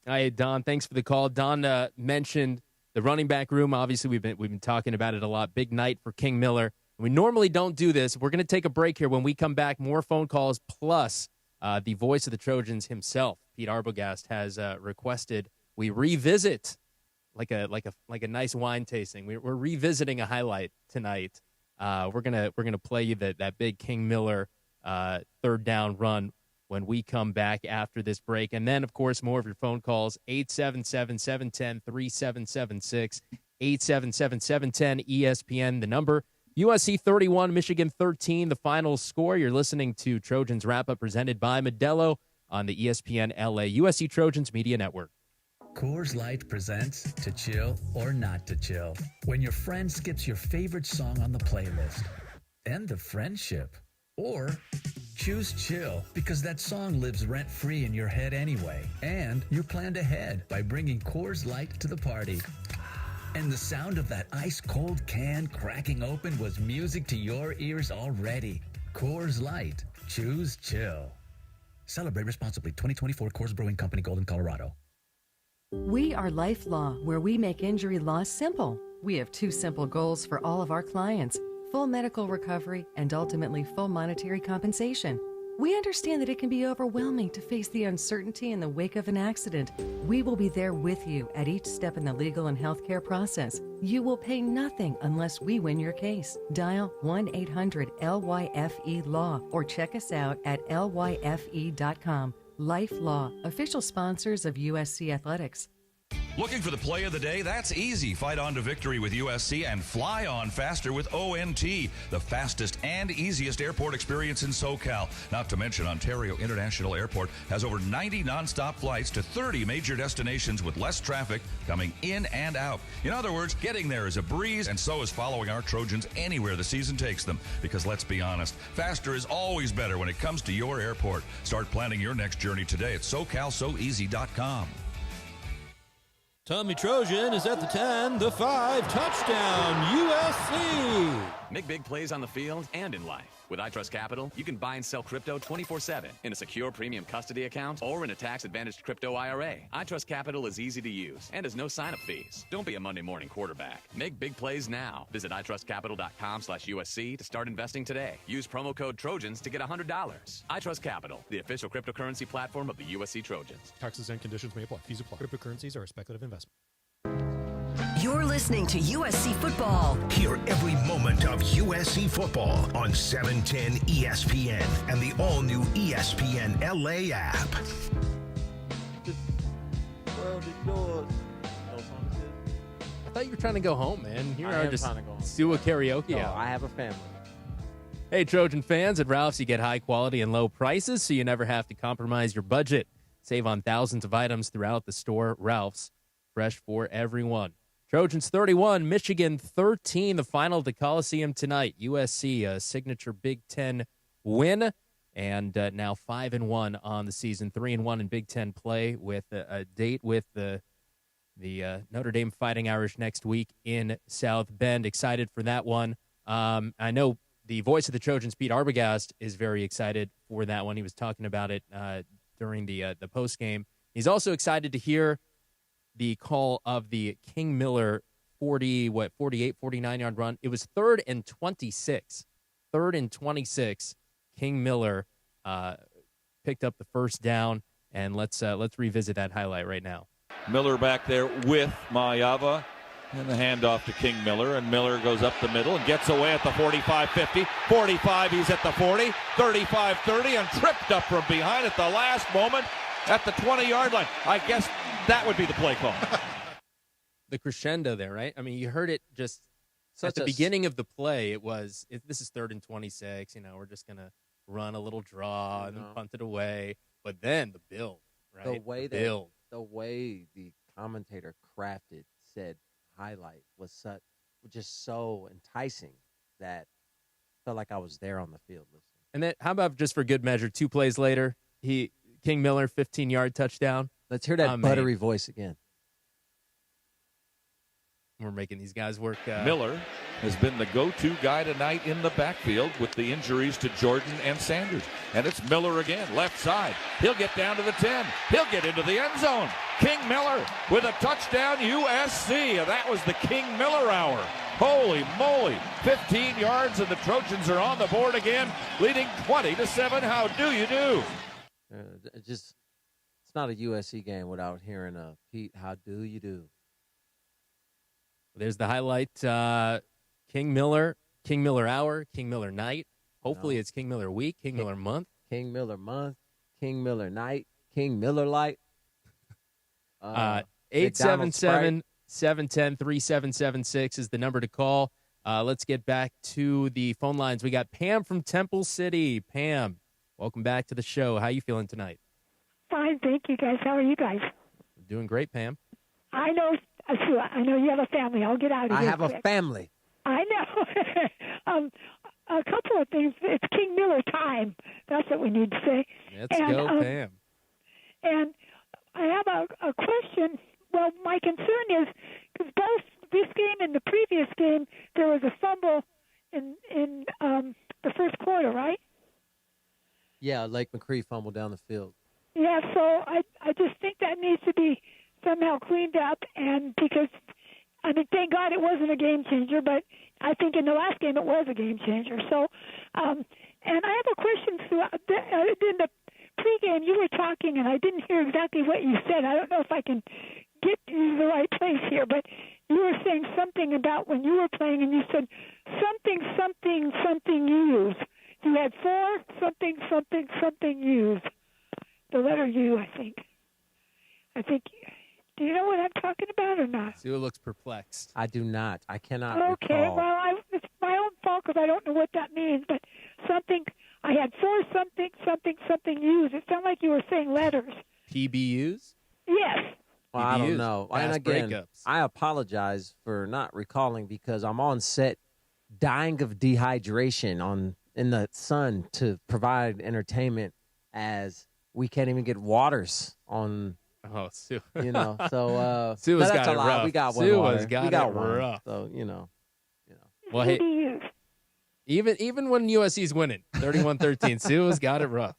Hey, Don, thanks for the call. Don mentioned the running back room. Obviously, we've been talking about it a lot. Big night for King Miller. We normally don't do this. We're going to take a break here. When we come back, more phone calls plus the voice of the Trojans himself, Pete Arbogast, has requested we revisit like a nice wine tasting. We're revisiting a highlight tonight. We're gonna play you that big King Miller third down run when we come back after this break. And then, of course, more of your phone calls, 877-710-3776, 877-710-ESPN, the number. USC 31, Michigan 13, the final score. You're listening to Trojans Wrap-Up presented by Modelo on the ESPN LA USC Trojans Media Network. Coors Light presents To Chill or Not to Chill. When your friend skips your favorite song on the playlist. End the friendship. Or choose chill because that song lives rent-free in your head anyway. And you planned ahead by bringing Coors Light to the party. And the sound of that ice-cold can cracking open was music to your ears already. Coors Light. Choose chill. Celebrate responsibly. 2024 Coors Brewing Company, Golden, Colorado. We are Life Law, where we make injury law simple. We have two simple goals for all of our clients: full medical recovery and ultimately full monetary compensation. We understand that it can be overwhelming to face the uncertainty in the wake of an accident. We will be there with you at each step in the legal and healthcare process. You will pay nothing unless we win your case. Dial 1-800-LYFE-LAW or check us out at lyfe.com. Life Law, official sponsors of USC Athletics. Looking for the play of the day? That's easy. Fight on to victory with USC and fly on faster with ONT, the fastest and easiest airport experience in SoCal. Not to mention, Ontario International Airport has over 90 nonstop flights to 30 major destinations with less traffic coming in and out. In other words, getting there is a breeze, and so is following our Trojans anywhere the season takes them. Because let's be honest, faster is always better when it comes to your airport. Start planning your next journey today at SoCalSoEasy.com. Tommy Trojan is at the 10, the 5, touchdown, USC! Make big plays on the field and in life. With iTrust Capital, you can buy and sell crypto 24/7 in a secure premium custody account or in a tax-advantaged crypto IRA. iTrust Capital is easy to use and has no sign-up fees. Don't be a Monday morning quarterback. Make big plays now. Visit itrustcapital.com/USC to start investing today. Use promo code Trojans to get $100. iTrust Capital, the official cryptocurrency platform of the USC Trojans. Taxes and conditions may apply. Fees apply. Cryptocurrencies are a speculative investment. You're listening to USC Football. Hear every moment of USC football on 710 ESPN and the all-new ESPN LA app. I thought you were trying to go home, man. Here I are am just trying to go home. do a karaoke No, hour. I have a family. Hey, Trojan fans, at Ralph's, you get high quality and low prices, so you never have to compromise your budget. Save on thousands of items throughout the store. Ralph's, fresh for everyone. Trojans 31, Michigan 13, the final of the Coliseum tonight. USC, a signature Big Ten win, and now 5-1 on the season, 3-1 in Big Ten play with a date with the Notre Dame Fighting Irish next week in South Bend. Excited for that one. I know the voice of the Trojans, Pete Arbogast, is very excited for that one. He was talking about it during the post game. He's also excited to hear the call of the King Miller 48, 49-yard run. It was 3rd and 26. 3rd and 26. King Miller picked up the first down, and let's revisit that highlight right now. Miller back there with Mayava, and the handoff to King Miller, and Miller goes up the middle and gets away at the 45-50. 45, he's at the 40, 35-30, and tripped up from behind at the last moment at the 20-yard line. I guess that would be the play call. The crescendo there, right? I mean, you heard it just at the beginning of the play. This is 3rd and 26. We're just going to run a little draw and then punt it away. But then the build, right? The way the commentator said highlight was just so enticing that I felt like I was there on the field listening. And then how about just for good measure, 2 plays later, King Miller, 15-yard touchdown. Let's hear that buttery voice again. We're making these guys work. Miller has been the go-to guy tonight in the backfield with the injuries to Jordan and Sanders. And it's Miller again, left side. He'll get down to the 10. He'll get into the end zone. King Miller with a touchdown, USC. That was the King Miller hour. Holy moly. 15 yards, and the Trojans are on the board again, leading 20-7. How do you do? It's not a USC game without hearing Pete, how do you do? There's the highlight. King Miller hour, King Miller night. Hopefully it's King Miller week, King Miller month. King Miller month, King Miller night, King Miller light. 877-710-3776 is the number to call. Let's get back to the phone lines. We got Pam from Temple City. Pam, welcome back to the show. How you feeling tonight? Fine, thank you, guys. How are you guys? Doing great, Pam. I know you have a family. I'll get out of here. I have a family. I know. A couple of things. It's King Miller time. That's what we need to say. Let's go, Pam. And I have a question. Well, my concern is because both this game and the previous game, there was a fumble in the first quarter, right? Yeah, Lake McCree fumbled down the field. Yeah, so I just think that needs to be somehow cleaned up, and because, I mean, thank God it wasn't a game changer, but I think in the last game it was a game changer. So, and I have a question, Sue. In the pregame, you were talking, and I didn't hear exactly what you said. I don't know if I can get to the right place here, but you were saying something about when you were playing, and you said something use. You had 4 something use. The letter U, I think. Do you know what I'm talking about or not? Sue looks perplexed. I do not. I cannot Okay, recall. well, it's my own fault because I don't know what that means, but I had 4 something U's. It sounded like you were saying letters. PBUs? Yes. Well, I don't know. And again, breakups. I apologize for not recalling because I'm on set dying of dehydration in the sun to provide entertainment as we can't even get waters on. Oh, Sue. So Sue has that's got a it lot. rough. We got one. Sue water. has got we got it one. rough. So Well, hey, even when USC's winning 31-13, Sue has got it rough.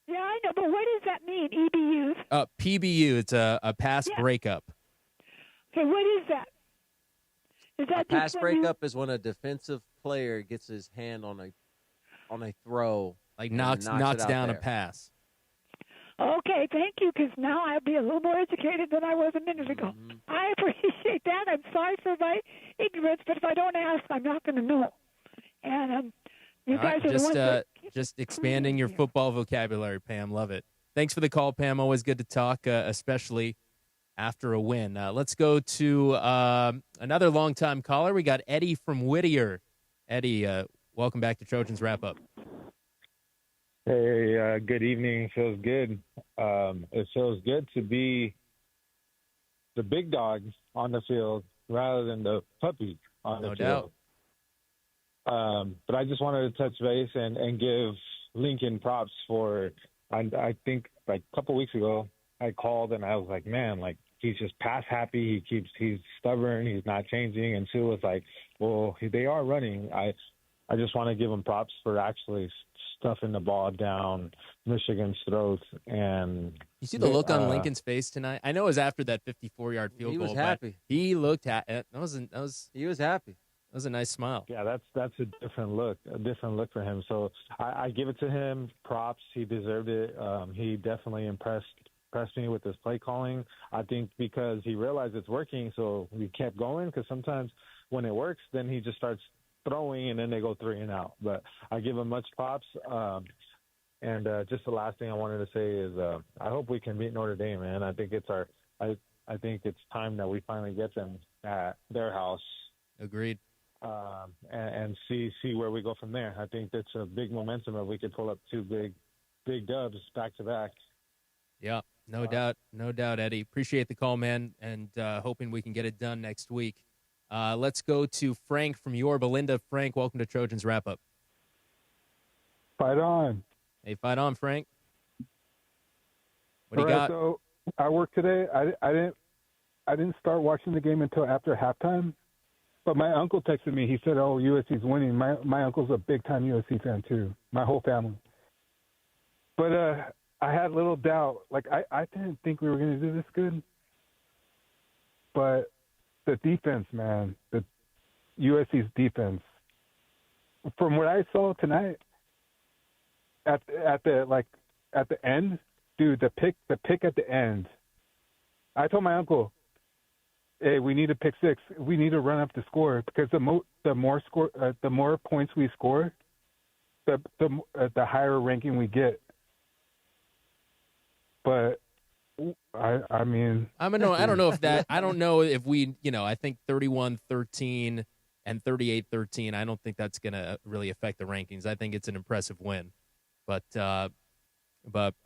Yeah, I know, but what does that mean? EBUs? PBU. It's a pass breakup. Okay, what is that? Is that a pass breakup is when a defensive player gets his hand on a throw, like knocks down a pass. Okay, thank you, because now I'll be a little more educated than I was a minute ago. Mm-hmm. I appreciate that. I'm sorry for my ignorance, but if I don't ask, I'm not going to know. And you guys are the ones that just expanding your football vocabulary, Pam. Love it. Thanks for the call, Pam. Always good to talk, especially after a win. Let's go to another longtime caller. We got Eddie from Whittier. Eddie, welcome back to Trojans Wrap Up. Hey, good evening. Feels good. It feels good to be the big dogs on the field rather than the puppy on the field. No doubt. But I just wanted to touch base and give Lincoln props for, I think like a couple weeks ago, I called and I was like, man, like he's just pass happy. He's stubborn. He's not changing. And Sue was like, well, they are running. I just want to give him props for actually stuffing the ball down Michigan's throats. And you see the look on Lincoln's face tonight? I know it was after that 54-yard field goal. He was happy. He looked at it. He was happy. That was a nice smile. Yeah, that's a different look for him. So I give it to him. Props. He deserved it. He definitely impressed me with his play calling. I think because he realized it's working, so we kept going. Because sometimes when it works, then he just starts throwing, and then they go 3 and out. But I give him much props. And just the last thing I wanted to say is I hope we can beat Notre Dame, man. I think it's I think it's time that we finally get them at their house. Agreed. And see where we go from there. I think that's a big momentum if we could pull up 2 big dubs back to back. Yeah, no doubt, Eddie. Appreciate the call, man, and hoping we can get it done next week. Let's go to Frank from Yorba Linda. Frank, welcome to Trojans Wrap Up. Fight on. Hey, fight on, Frank. What do you got? So I work today. I didn't start watching the game until after halftime. But my uncle texted me. He said, "Oh, USC's winning." My uncle's a big-time USC fan, too. My whole family. But I had a little doubt. Like, I didn't think we were going to do this good. But the defense, man, the USC's defense, from what I saw tonight, at the end, dude, the pick at the end, I told my uncle, hey, we need a pick six. We need to run up the score because the more points we score, the higher ranking we get. But I mean, I don't know if that. I don't know if we. I think 31-13 and 38-13. I don't think that's going to really affect the rankings. I think it's an impressive win. But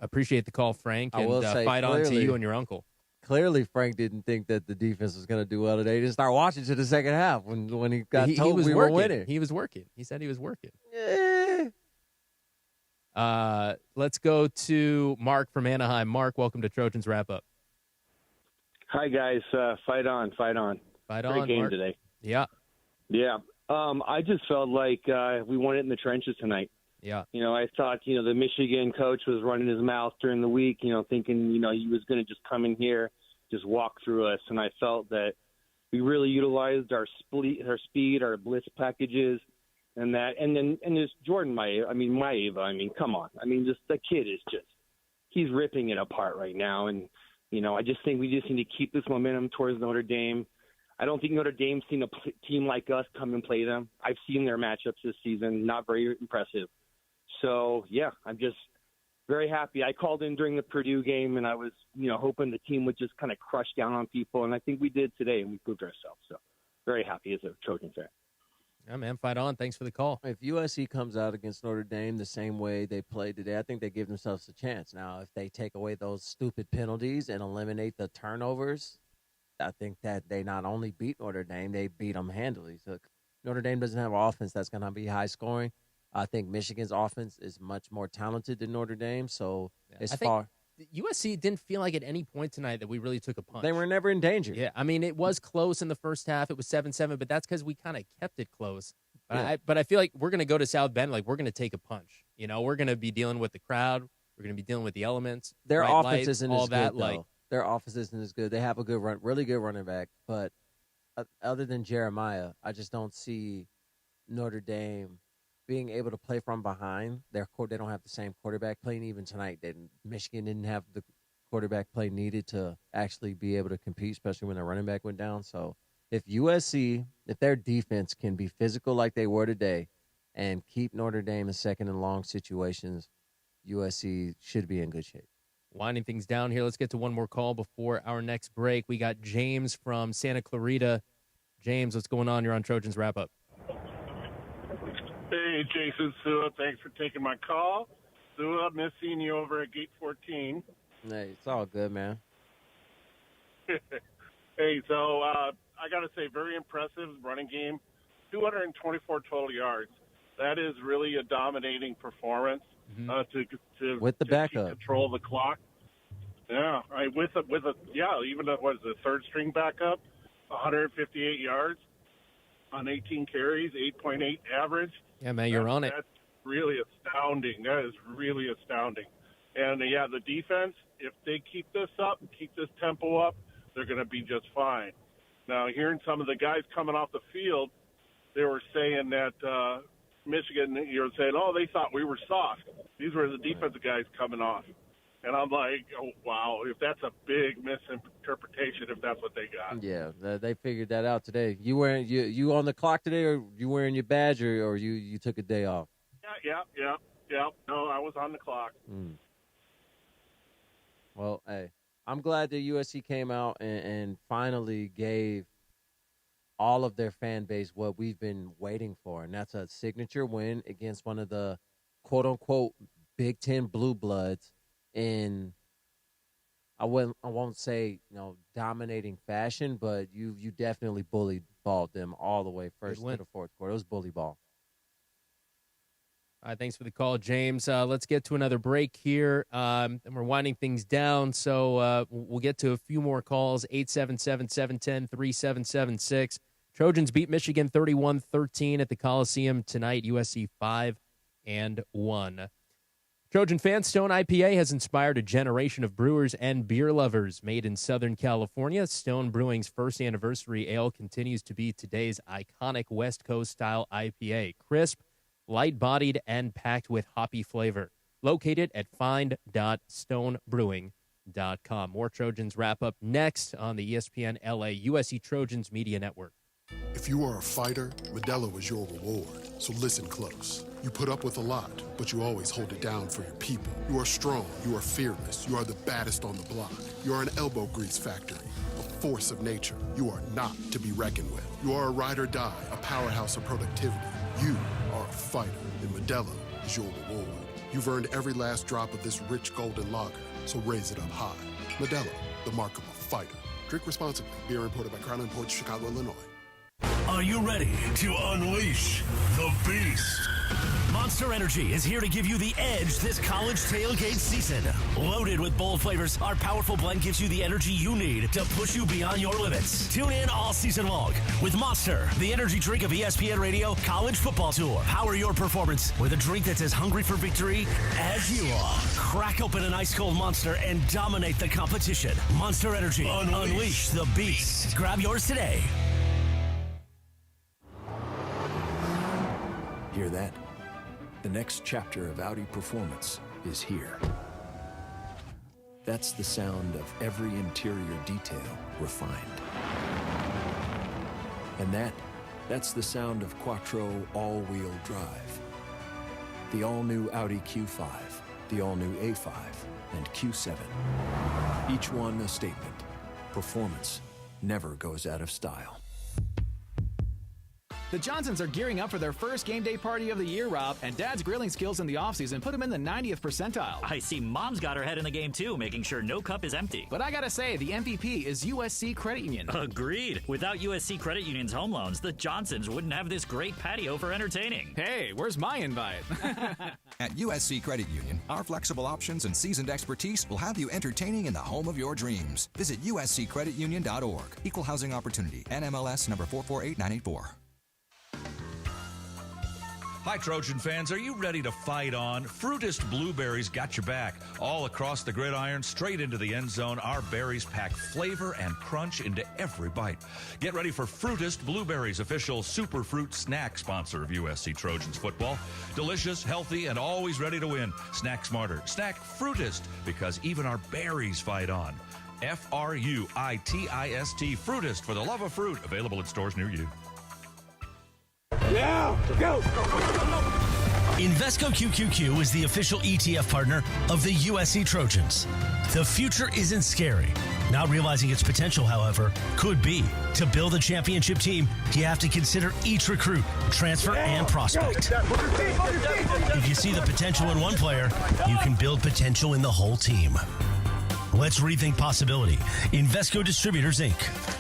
appreciate the call, Frank, and fight on to you and your uncle. Clearly, Frank didn't think that the defense was going to do well today. He didn't start watching to the second half when he got told we were winning. He was working. He said he was working. Let's go to Mark from Anaheim. Mark, welcome to Trojans Wrap Up. Hi, guys. Fight on. Fight on, Great game Mark. today. Yeah. Yeah. I just felt like we won it in the trenches tonight. Yeah. I thought, the Michigan coach was running his mouth during the week, thinking, he was going to just come in here, just walk through us. And I felt that we really utilized our speed, our blitz packages, and that. And this Jordan Maeva, come on. Just the kid is he's ripping it apart right now. And, I just think we just need to keep this momentum towards Notre Dame. I don't think Notre Dame's seen a team like us come and play them. I've seen their matchups this season, not very impressive. So, yeah, I'm just very happy. I called in during the Purdue game, and I was, hoping the team would just kind of crush down on people, and I think we did today, and we proved ourselves. So, very happy as a Trojan fan. Yeah, man, fight on. Thanks for the call. If USC comes out against Notre Dame the same way they played today, I think they give themselves a chance. Now, if they take away those stupid penalties and eliminate the turnovers, I think that they not only beat Notre Dame, they beat them handily. So Notre Dame doesn't have an offense that's going to be high scoring. I think Michigan's offense is much more talented than Notre Dame. So USC didn't feel like at any point tonight that we really took a punch. They were never in danger. Yeah, it was close in the first half. It was 7-7, but that's because we kind of kept it close. But I feel like we're going to go to South Bend, like we're going to take a punch. We're going to be dealing with the crowd. We're going to be dealing with the elements. Their bright offense lights, isn't all as that, good, though. Their offense isn't as good. They have a good really good running back. But other than Jeremiah, I just don't see Notre Dame being able to play from behind. They don't have the same quarterback play. And even tonight, Michigan didn't have the quarterback play needed to actually be able to compete, especially when their running back went down. So if their defense can be physical like they were today and keep Notre Dame in second and long situations, USC should be in good shape. Winding things down here, let's get to one more call before our next break. We got James from Santa Clarita. James, what's going on? You're on Trojans Wrap Up. Hey, Jason Sua, thanks for taking my call. Sua, miss seeing you over at Gate 14. Hey, it's all good, man. Hey, so I got to say, very impressive running game. 224 total yards. That is really a dominating performance to with the backup control the clock. Yeah, even the third string backup, 158 yards on 18 carries, 8.8 average. Yeah, man, you're on it. really astounding. That is really astounding. And, yeah, the defense, if they keep this up, keep this tempo up, they're going to be just fine. Now, hearing some of the guys coming off the field, they were saying that Michigan, you're saying, oh, they thought we were soft. These were the defensive guys coming off. And I'm like, oh, wow, if that's a big misinterpretation, if that's what they got. Yeah, they figured that out today. You on the clock today, or you wearing your badge, or you took a day off? Yeah. No, I was on the clock. Well, hey, I'm glad that USC came out and finally gave all of their fan base what we've been waiting for, and that's a signature win against one of the quote-unquote Big Ten blue bloods in, I won't say, dominating fashion, but you definitely balled them all the way first to the fourth quarter. It was bully ball. All right, thanks for the call, James. Let's get to another break here, and we're winding things down, so we'll get to a few more calls, 877-710-3776. Trojans beat Michigan 31-13 at the Coliseum tonight, USC 5-1. Trojan fans, Stone IPA has inspired a generation of brewers and beer lovers. Made in Southern California, Stone Brewing's first anniversary ale continues to be today's iconic West Coast-style IPA. Crisp, light-bodied, and packed with hoppy flavor. Located at find.stonebrewing.com. More Trojans wrap up next on the ESPN LA USC Trojans Media Network. If you are a fighter, Modelo is your reward. So listen close. You put up with a lot, but you always hold it down for your people. You are strong. You are fearless. You are the baddest on the block. You are an elbow grease factory, a force of nature. You are not to be reckoned with. You are a ride or die, a powerhouse of productivity. You are a fighter, and Modelo is your reward. You've earned every last drop of this rich golden lager, so raise it up high. Modelo, the mark of a fighter. Drink responsibly. Beer imported by Crown Imports, Chicago, Illinois. Are you ready to unleash the beast? Monster Energy is here to give you the edge this college tailgate season. Loaded with bold flavors, our powerful blend gives you the energy you need to push you beyond your limits. Tune in all season long with Monster, the energy drink of ESPN Radio College Football Tour. Power your performance with a drink that's as hungry for victory as you are. Crack open an ice-cold Monster and dominate the competition. Monster Energy. Unleash the beast. Grab yours today. Hear that? The next chapter of Audi performance is here. That's the sound of every interior detail refined. And that's the sound of Quattro all-wheel drive. The all-new Audi Q5, the all-new A5, and Q7. Each one a statement. Performance never goes out of style. The Johnsons are gearing up for their first game day party of the year, Rob, and Dad's grilling skills in the offseason put him in the 90th percentile. I see Mom's got her head in the game, too, making sure no cup is empty. But I gotta say, the MVP is USC Credit Union. Agreed. Without USC Credit Union's home loans, the Johnsons wouldn't have this great patio for entertaining. Hey, where's my invite? At USC Credit Union, our flexible options and seasoned expertise will have you entertaining in the home of your dreams. Visit usccreditunion.org. Equal housing opportunity. NMLS number 448984. Hi, Trojan fans. Are you ready to fight on? Fruitist Blueberries got your back. All across the gridiron, straight into the end zone, our berries pack flavor and crunch into every bite. Get ready for Fruitist Blueberries, official superfruit snack sponsor of USC Trojans football. Delicious, healthy, and always ready to win. Snack smarter. Snack Fruitist, because even our berries fight on. Fruitist, Fruitist, for the love of fruit. Available in stores near you. Yeah, go! Invesco QQQ is the official ETF partner of the USC Trojans. The future isn't scary. Not realizing its potential, however, could be. To build a championship team, you have to consider each recruit, transfer, and prospect. If you see the potential in one player, you can build potential in the whole team. Let's rethink possibility. Invesco Distributors, Inc.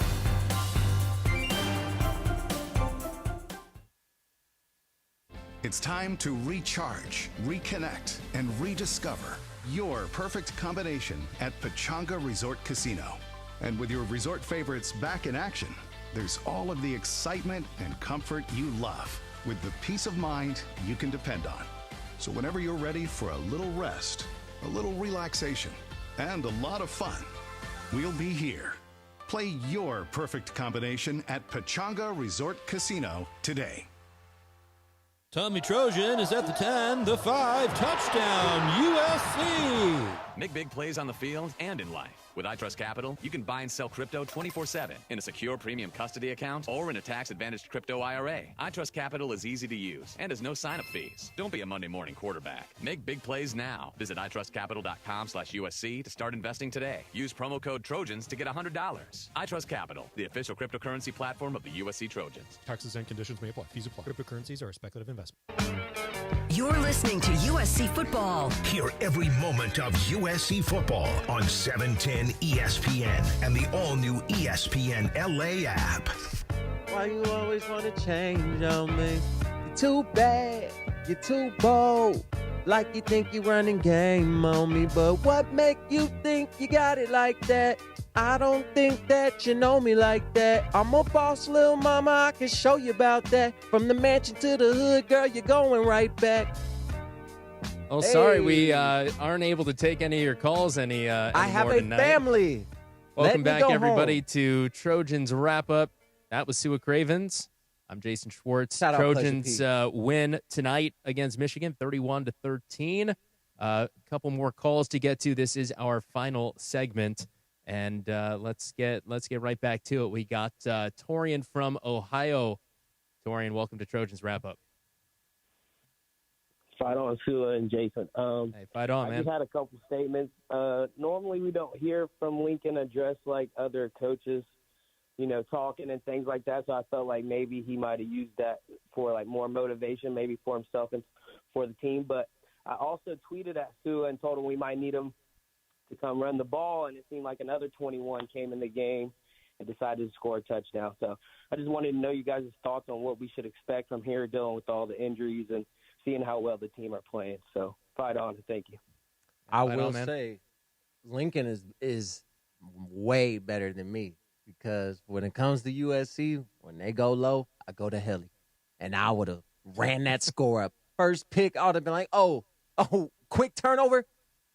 It's time to recharge, reconnect, and rediscover your perfect combination at Pechanga Resort Casino. And with your resort favorites back in action, there's all of the excitement and comfort you love, with the peace of mind you can depend on. So whenever you're ready for a little rest, a little relaxation, and a lot of fun, we'll be here. Play your perfect combination at Pechanga Resort Casino today. Tommy Trojan is at the 10, the 5, touchdown, USC! Make big plays on the field and in life. With iTrust Capital, you can buy and sell crypto 24/7 in a secure premium custody account or in a tax-advantaged crypto IRA. iTrust Capital is easy to use and has no sign-up fees. Don't be a Monday morning quarterback. Make big plays now. Visit itrustcapital.com/USC to start investing today. Use promo code Trojans to get $100. iTrust Capital, the official cryptocurrency platform of the USC Trojans. Taxes and conditions may apply. Fees apply. Cryptocurrencies are a speculative investment. You're listening to USC Football. Hear every moment of USC football on 710 ESPN and the all-new ESPN LA app. Why you always want to change on me? You're too bad. You're too bold. Like you think you're running game on me. But what make you think you got it like that? I don't think that you know me like that. I'm a boss, little mama, I can show you about that. From the mansion to the hood, girl, you're going right back. Oh, sorry, we aren't able to take any of your calls I have a tonight. family. Welcome back, everybody, home. to Trojans Wrap-Up. That was Sua Cravens. I'm Jason Schwartz. Shout out Trojans win tonight against Michigan, 31-13. A couple more calls to get to. This is our final segment. And let's get right back to it. We got Torian from Ohio. Torian, welcome to Trojans Wrap-Up. Fight on, Sua and Jason. Hey, fight on, man. I just had a couple statements. Normally we don't hear from Lincoln address like other coaches, talking and things like that. So I felt like maybe he might have used that for like more motivation, maybe for himself and for the team. But I also tweeted at Sua and told him we might need him to come run the ball, and it seemed like another 21 came in the game and decided to score a touchdown. So I just wanted to know you guys' thoughts on what we should expect from here, dealing with all the injuries and seeing how well the team are playing. So fight on, and thank you. I will say Lincoln is way better than me, because when it comes to USC, when they go low, I go to Helly. And I would have ran that score up. First pick, I would have been like, oh, quick turnover.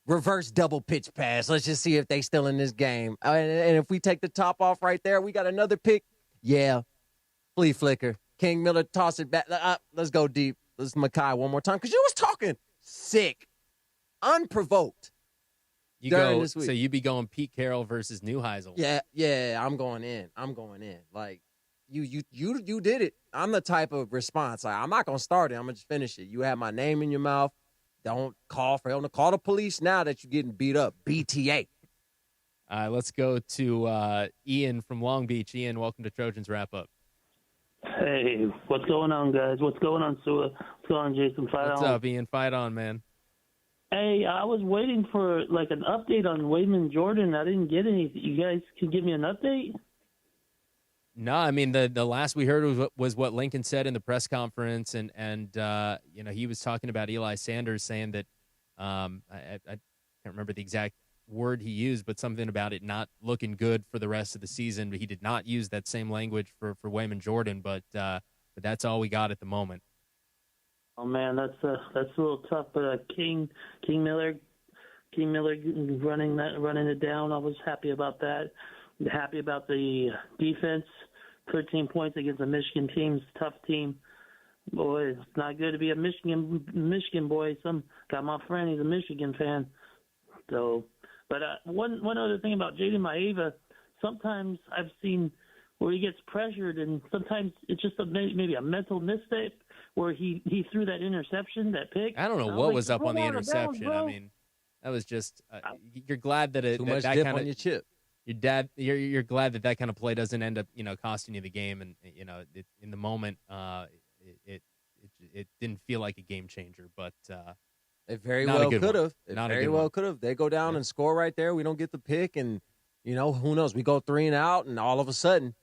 Reverse double pitch pass. Let's just see if they still in this game. And if we take the top off right there, we got another pick. Yeah. Flea flicker. King Miller, toss it back. Let's go deep. Let's Makai one more time, because you was talking sick, unprovoked. So you be going Pete Carroll versus Neuheisel. Yeah. I'm going in. Like you did it. I'm the type of response. Like, I'm not gonna start it. I'm gonna just finish it. You have my name in your mouth. Don't call for help. Call the police now that you're getting beat up. BTA. Let's go to Ian from Long Beach. Ian, welcome to Trojans Wrap-Up. Hey, what's going on, guys? What's going on, Sua? What's going on, Jason? What's up, Ian? Fight on, man. Hey, I was waiting for, like, an update on Wayman Jordan. I didn't get anything. You guys could give me an update? No, I mean, the last we heard was what Lincoln said in the press conference, and he was talking about Eli Sanders, saying that I can't remember the exact word he used, but something about it not looking good for the rest of the season. But he did not use that same language for Wayman Jordan, but that's all we got at the moment. Oh man, that's a little tough. But King Miller running it down. I was happy about that. Happy about the defense. 13 points against a Michigan team. It's a tough team. Boy, it's not good to be a Michigan boy. Got my friend, he's a Michigan fan. So, but one other thing about Jaden Maeva, sometimes I've seen where he gets pressured, and sometimes it's just maybe a mental mistake where he threw that interception, that pick. I don't know what was up on the interception. I mean, that was just you're glad that too much dip on your chip. You're glad that kind of play doesn't end up, costing you the game, and in the moment, it didn't feel like a game changer, but it very well could have. It very well could have. They go down and score right there. We don't get the pick, and who knows? We go 3 and out, and all of a sudden,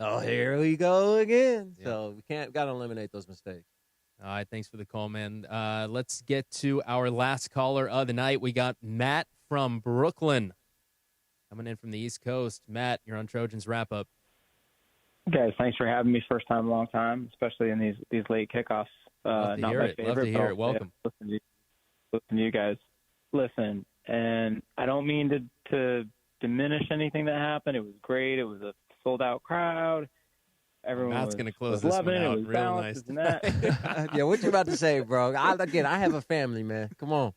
here we go again. Yeah. So we got to eliminate those mistakes. All right, thanks for the call, man. Let's get to our last caller of the night. We got Matt from Brooklyn. Coming in from the East Coast. Matt, you're on Trojans Wrap-Up. Guys, thanks for having me. First time, long time, especially in these late kickoffs. Love to Not hear my it. favorite. Love to hear but it. Welcome. Listen to you guys. Listen, and I don't mean to diminish anything that happened. It was great. It was a sold out crowd. Everyone Matt's was going to close was this loving one it. out It was real balanced, nice. this and that. Yeah, what you about to say, bro? I have a family, man. Come on.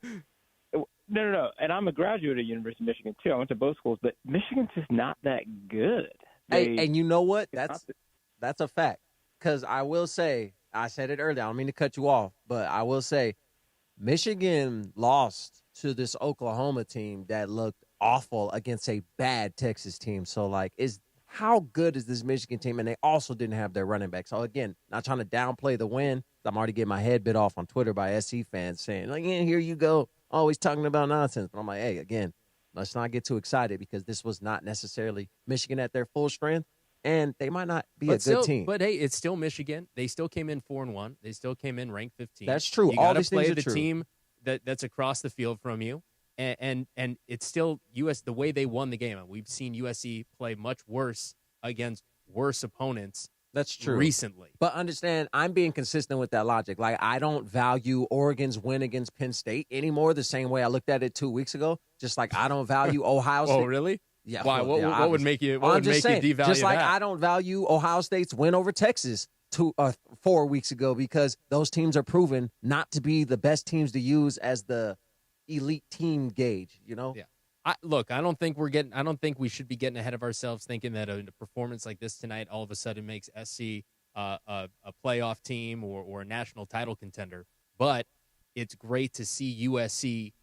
No. And I'm a graduate of University of Michigan too. I went to both schools, but Michigan's just not that good. Hey, and you know what? That's a fact. Because I will say, I said it earlier. I don't mean to cut you off, but I will say, Michigan lost to this Oklahoma team that looked awful against a bad Texas team. So, like, how good is this Michigan team? And they also didn't have their running back. So, again, not trying to downplay the win. I'm already getting my head bit off on Twitter by SC fans saying, like, yeah, here you go, always talking about nonsense. But I'm like, hey, again, let's not get too excited because this was not necessarily Michigan at their full strength. And they might not be a good team. But, hey, it's still Michigan. They still came in 4-1. They still came in ranked 15. That's true. You All got to these play things are the true. team that's across the field from you. And it's still the way they won the game. We've seen USC play much worse against worse opponents. That's true. Recently. But understand, I'm being consistent with that logic. Like, I don't value Oregon's win against Penn State anymore the same way I looked at it 2 weeks ago. Just like I don't value Ohio State. Oh, really? Yeah. Why? Well, What would make you? What would make you devalue just like that? I don't value Ohio State's win over Texas 4 weeks ago because those teams are proven not to be the best teams to use as the elite team gauge. You know? Yeah. I don't think we should be getting ahead of ourselves thinking that a performance like this tonight all of a sudden makes SC a playoff team or a national title contender. But it's great to see USC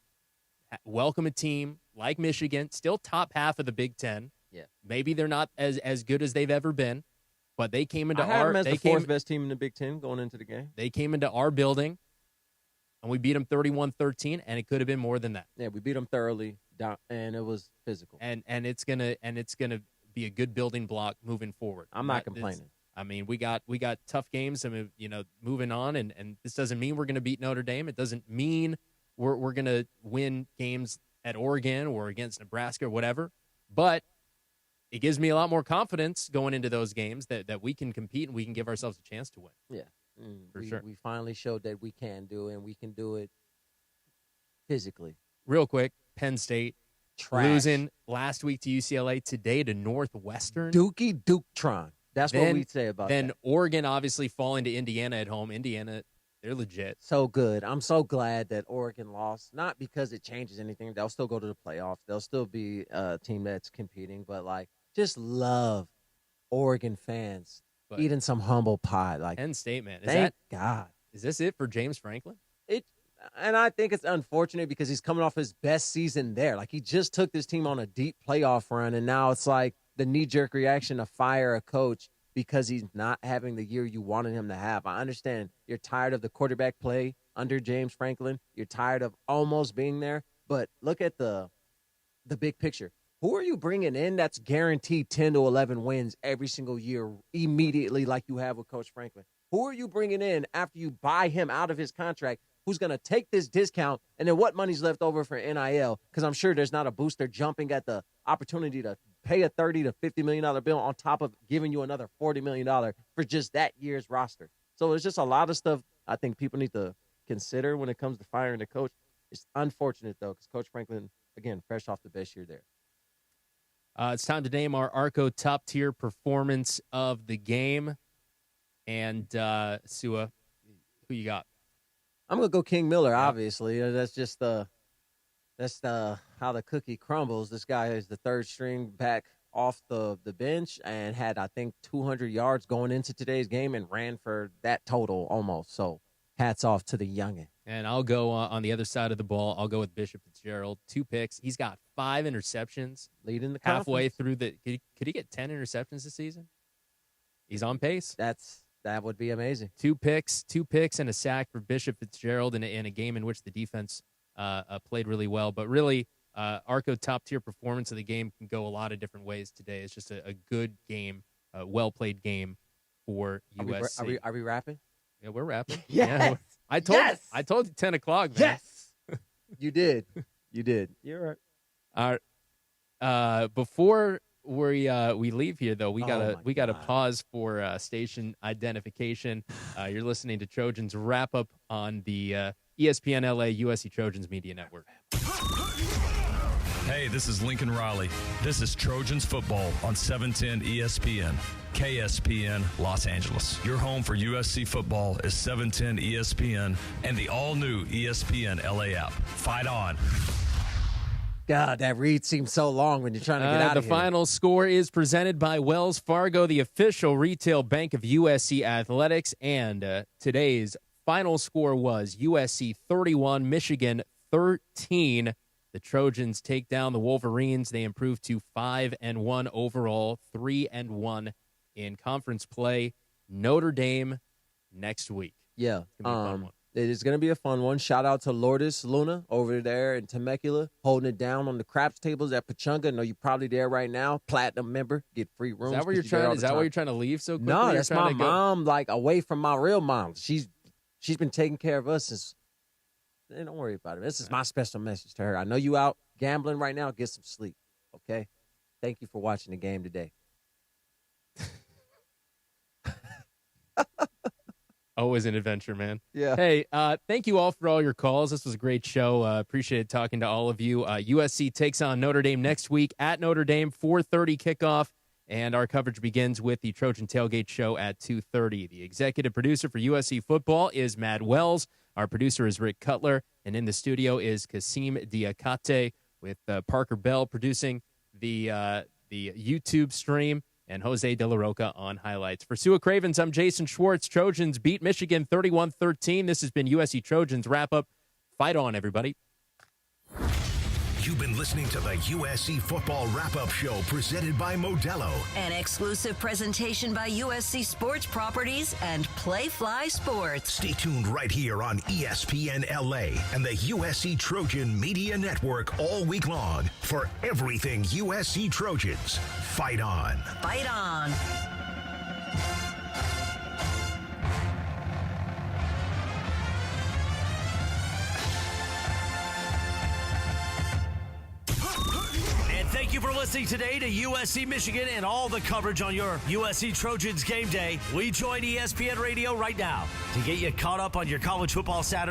welcome a team like Michigan, still top half of the Big Ten. Yeah. Maybe they're not as good as they've ever been, but they came into I had them as the fourth best team in the Big Ten going into the game. They came into our building, and we beat them 31-13, and it could have been more than that. Yeah, we beat them thoroughly, and it was physical. And it's gonna be a good building block moving forward. I'm not complaining. I mean, we got tough games. I mean, moving on, and this doesn't mean we're going to beat Notre Dame. It doesn't mean we're going to win games at Oregon or against Nebraska or whatever. But it gives me a lot more confidence going into those games that we can compete and we can give ourselves a chance to win. Yeah, for sure. We finally showed that we can do it, and we can do it physically. Real quick, Penn State Trash. losing last week to UCLA, today to Northwestern. Dookie Duke-tron. That's what we'd say about then that. Oregon obviously falling to Indiana at home. Indiana, they're legit. So good. I'm so glad that Oregon lost, not because it changes anything. They'll still go to the playoffs. They'll still be a team that's competing, but, like, just love Oregon fans eating some humble pie. Like, Penn State, man. Thank God. Is this it for James Franklin? And I think it's unfortunate because he's coming off his best season there. Like, he just took this team on a deep playoff run, and now it's like the knee-jerk reaction to fire a coach because he's not having the year you wanted him to have. I understand you're tired of the quarterback play under James Franklin. You're tired of almost being there. But look at the big picture. Who are you bringing in that's guaranteed 10 to 11 wins every single year immediately like you have with Coach Franklin? Who are you bringing in after you buy him out of his contract who's going to take this discount, and then what money's left over for NIL? Because I'm sure there's not a booster jumping at the opportunity to pay a $30 to $50 million bill on top of giving you another $40 million for just that year's roster. So there's just a lot of stuff I think people need to consider when it comes to firing the coach. It's unfortunate, though, because Coach Franklin, again, fresh off the best year there. It's time to name our Arco top-tier performance of the game. And, Sua, who you got? I'm going to go King Miller, obviously. That's just how the cookie crumbles. This guy is the third string back off the bench and had, I think, 200 yards going into today's game and ran for that total almost. So hats off to the youngin'. And I'll go on the other side of the ball. I'll go with Bishop Fitzgerald. 2 picks. He's got 5 interceptions. Leading the halfway conference. through the. Could he get 10 interceptions this season? He's on pace. That would be amazing. 2 picks, and a sack for Bishop Fitzgerald in a game in which the defense played really well. But really, Arco top-tier performance of the game can go a lot of different ways today. It's just a good game, a well-played game for USC. Are we rapping? Yeah, we're rapping. Yes. Yeah, I told you 10 o'clock, man. Yes. You did. You're right. All right. Before we leave here, though, we gotta pause for station identification. You're listening to Trojans wrap up on the ESPN LA USC Trojans Media Network. Hey, this is Lincoln Riley. This is Trojans football on 710 ESPN. KSPN Los Angeles. Your home for USC football is 710 ESPN and the all-new ESPN LA app. Fight on. God, that read seems so long when you're trying to get out of The here. final score is presented by Wells Fargo, the official retail bank of USC Athletics. And today's final score was USC 31, Michigan 13. The Trojans take down the Wolverines. They improve to 5-1 overall, 3-1 in conference play. Notre Dame next week. Yeah. It's gonna be a fun one. It is going to be a fun one. Shout out to Lourdes Luna over there in Temecula, holding it down on the craps tables at Pachunga. I know you're probably there right now. Platinum member, get free rooms. Is that where you're trying to leave so quickly? No, that's my mom, like away from my real mom. She's been taking care of us since. Hey, don't worry about it. This is my special message to her. I know you out gambling right now. Get some sleep, okay? Thank you for watching the game today. Always an adventure, man. Yeah. Hey, thank you all for all your calls. This was a great show. Appreciate talking to all of you. USC takes on Notre Dame next week at Notre Dame, 4:30 kickoff, and our coverage begins with the Trojan Tailgate Show at 2:30. The executive producer for USC football is Matt Wells. Our producer is Rick Cutler, and in the studio is Kasim Diakate with Parker Bell producing the YouTube stream and Jose De La Roca on highlights. For Sua Cravens, I'm Jason Schwartz. Trojans beat Michigan 31-13. This has been USC Trojans wrap-up. Fight on, everybody. You've been listening to the USC Football Wrap-Up Show presented by Modelo. An exclusive presentation by USC Sports Properties and Playfly Sports. Stay tuned right here on ESPN LA and the USC Trojan Media Network all week long for everything USC Trojans. Fight on. Fight on. Thank you for listening today to USC Michigan and all the coverage on your USC Trojans game day. We join ESPN Radio right now to get you caught up on your college football Saturday.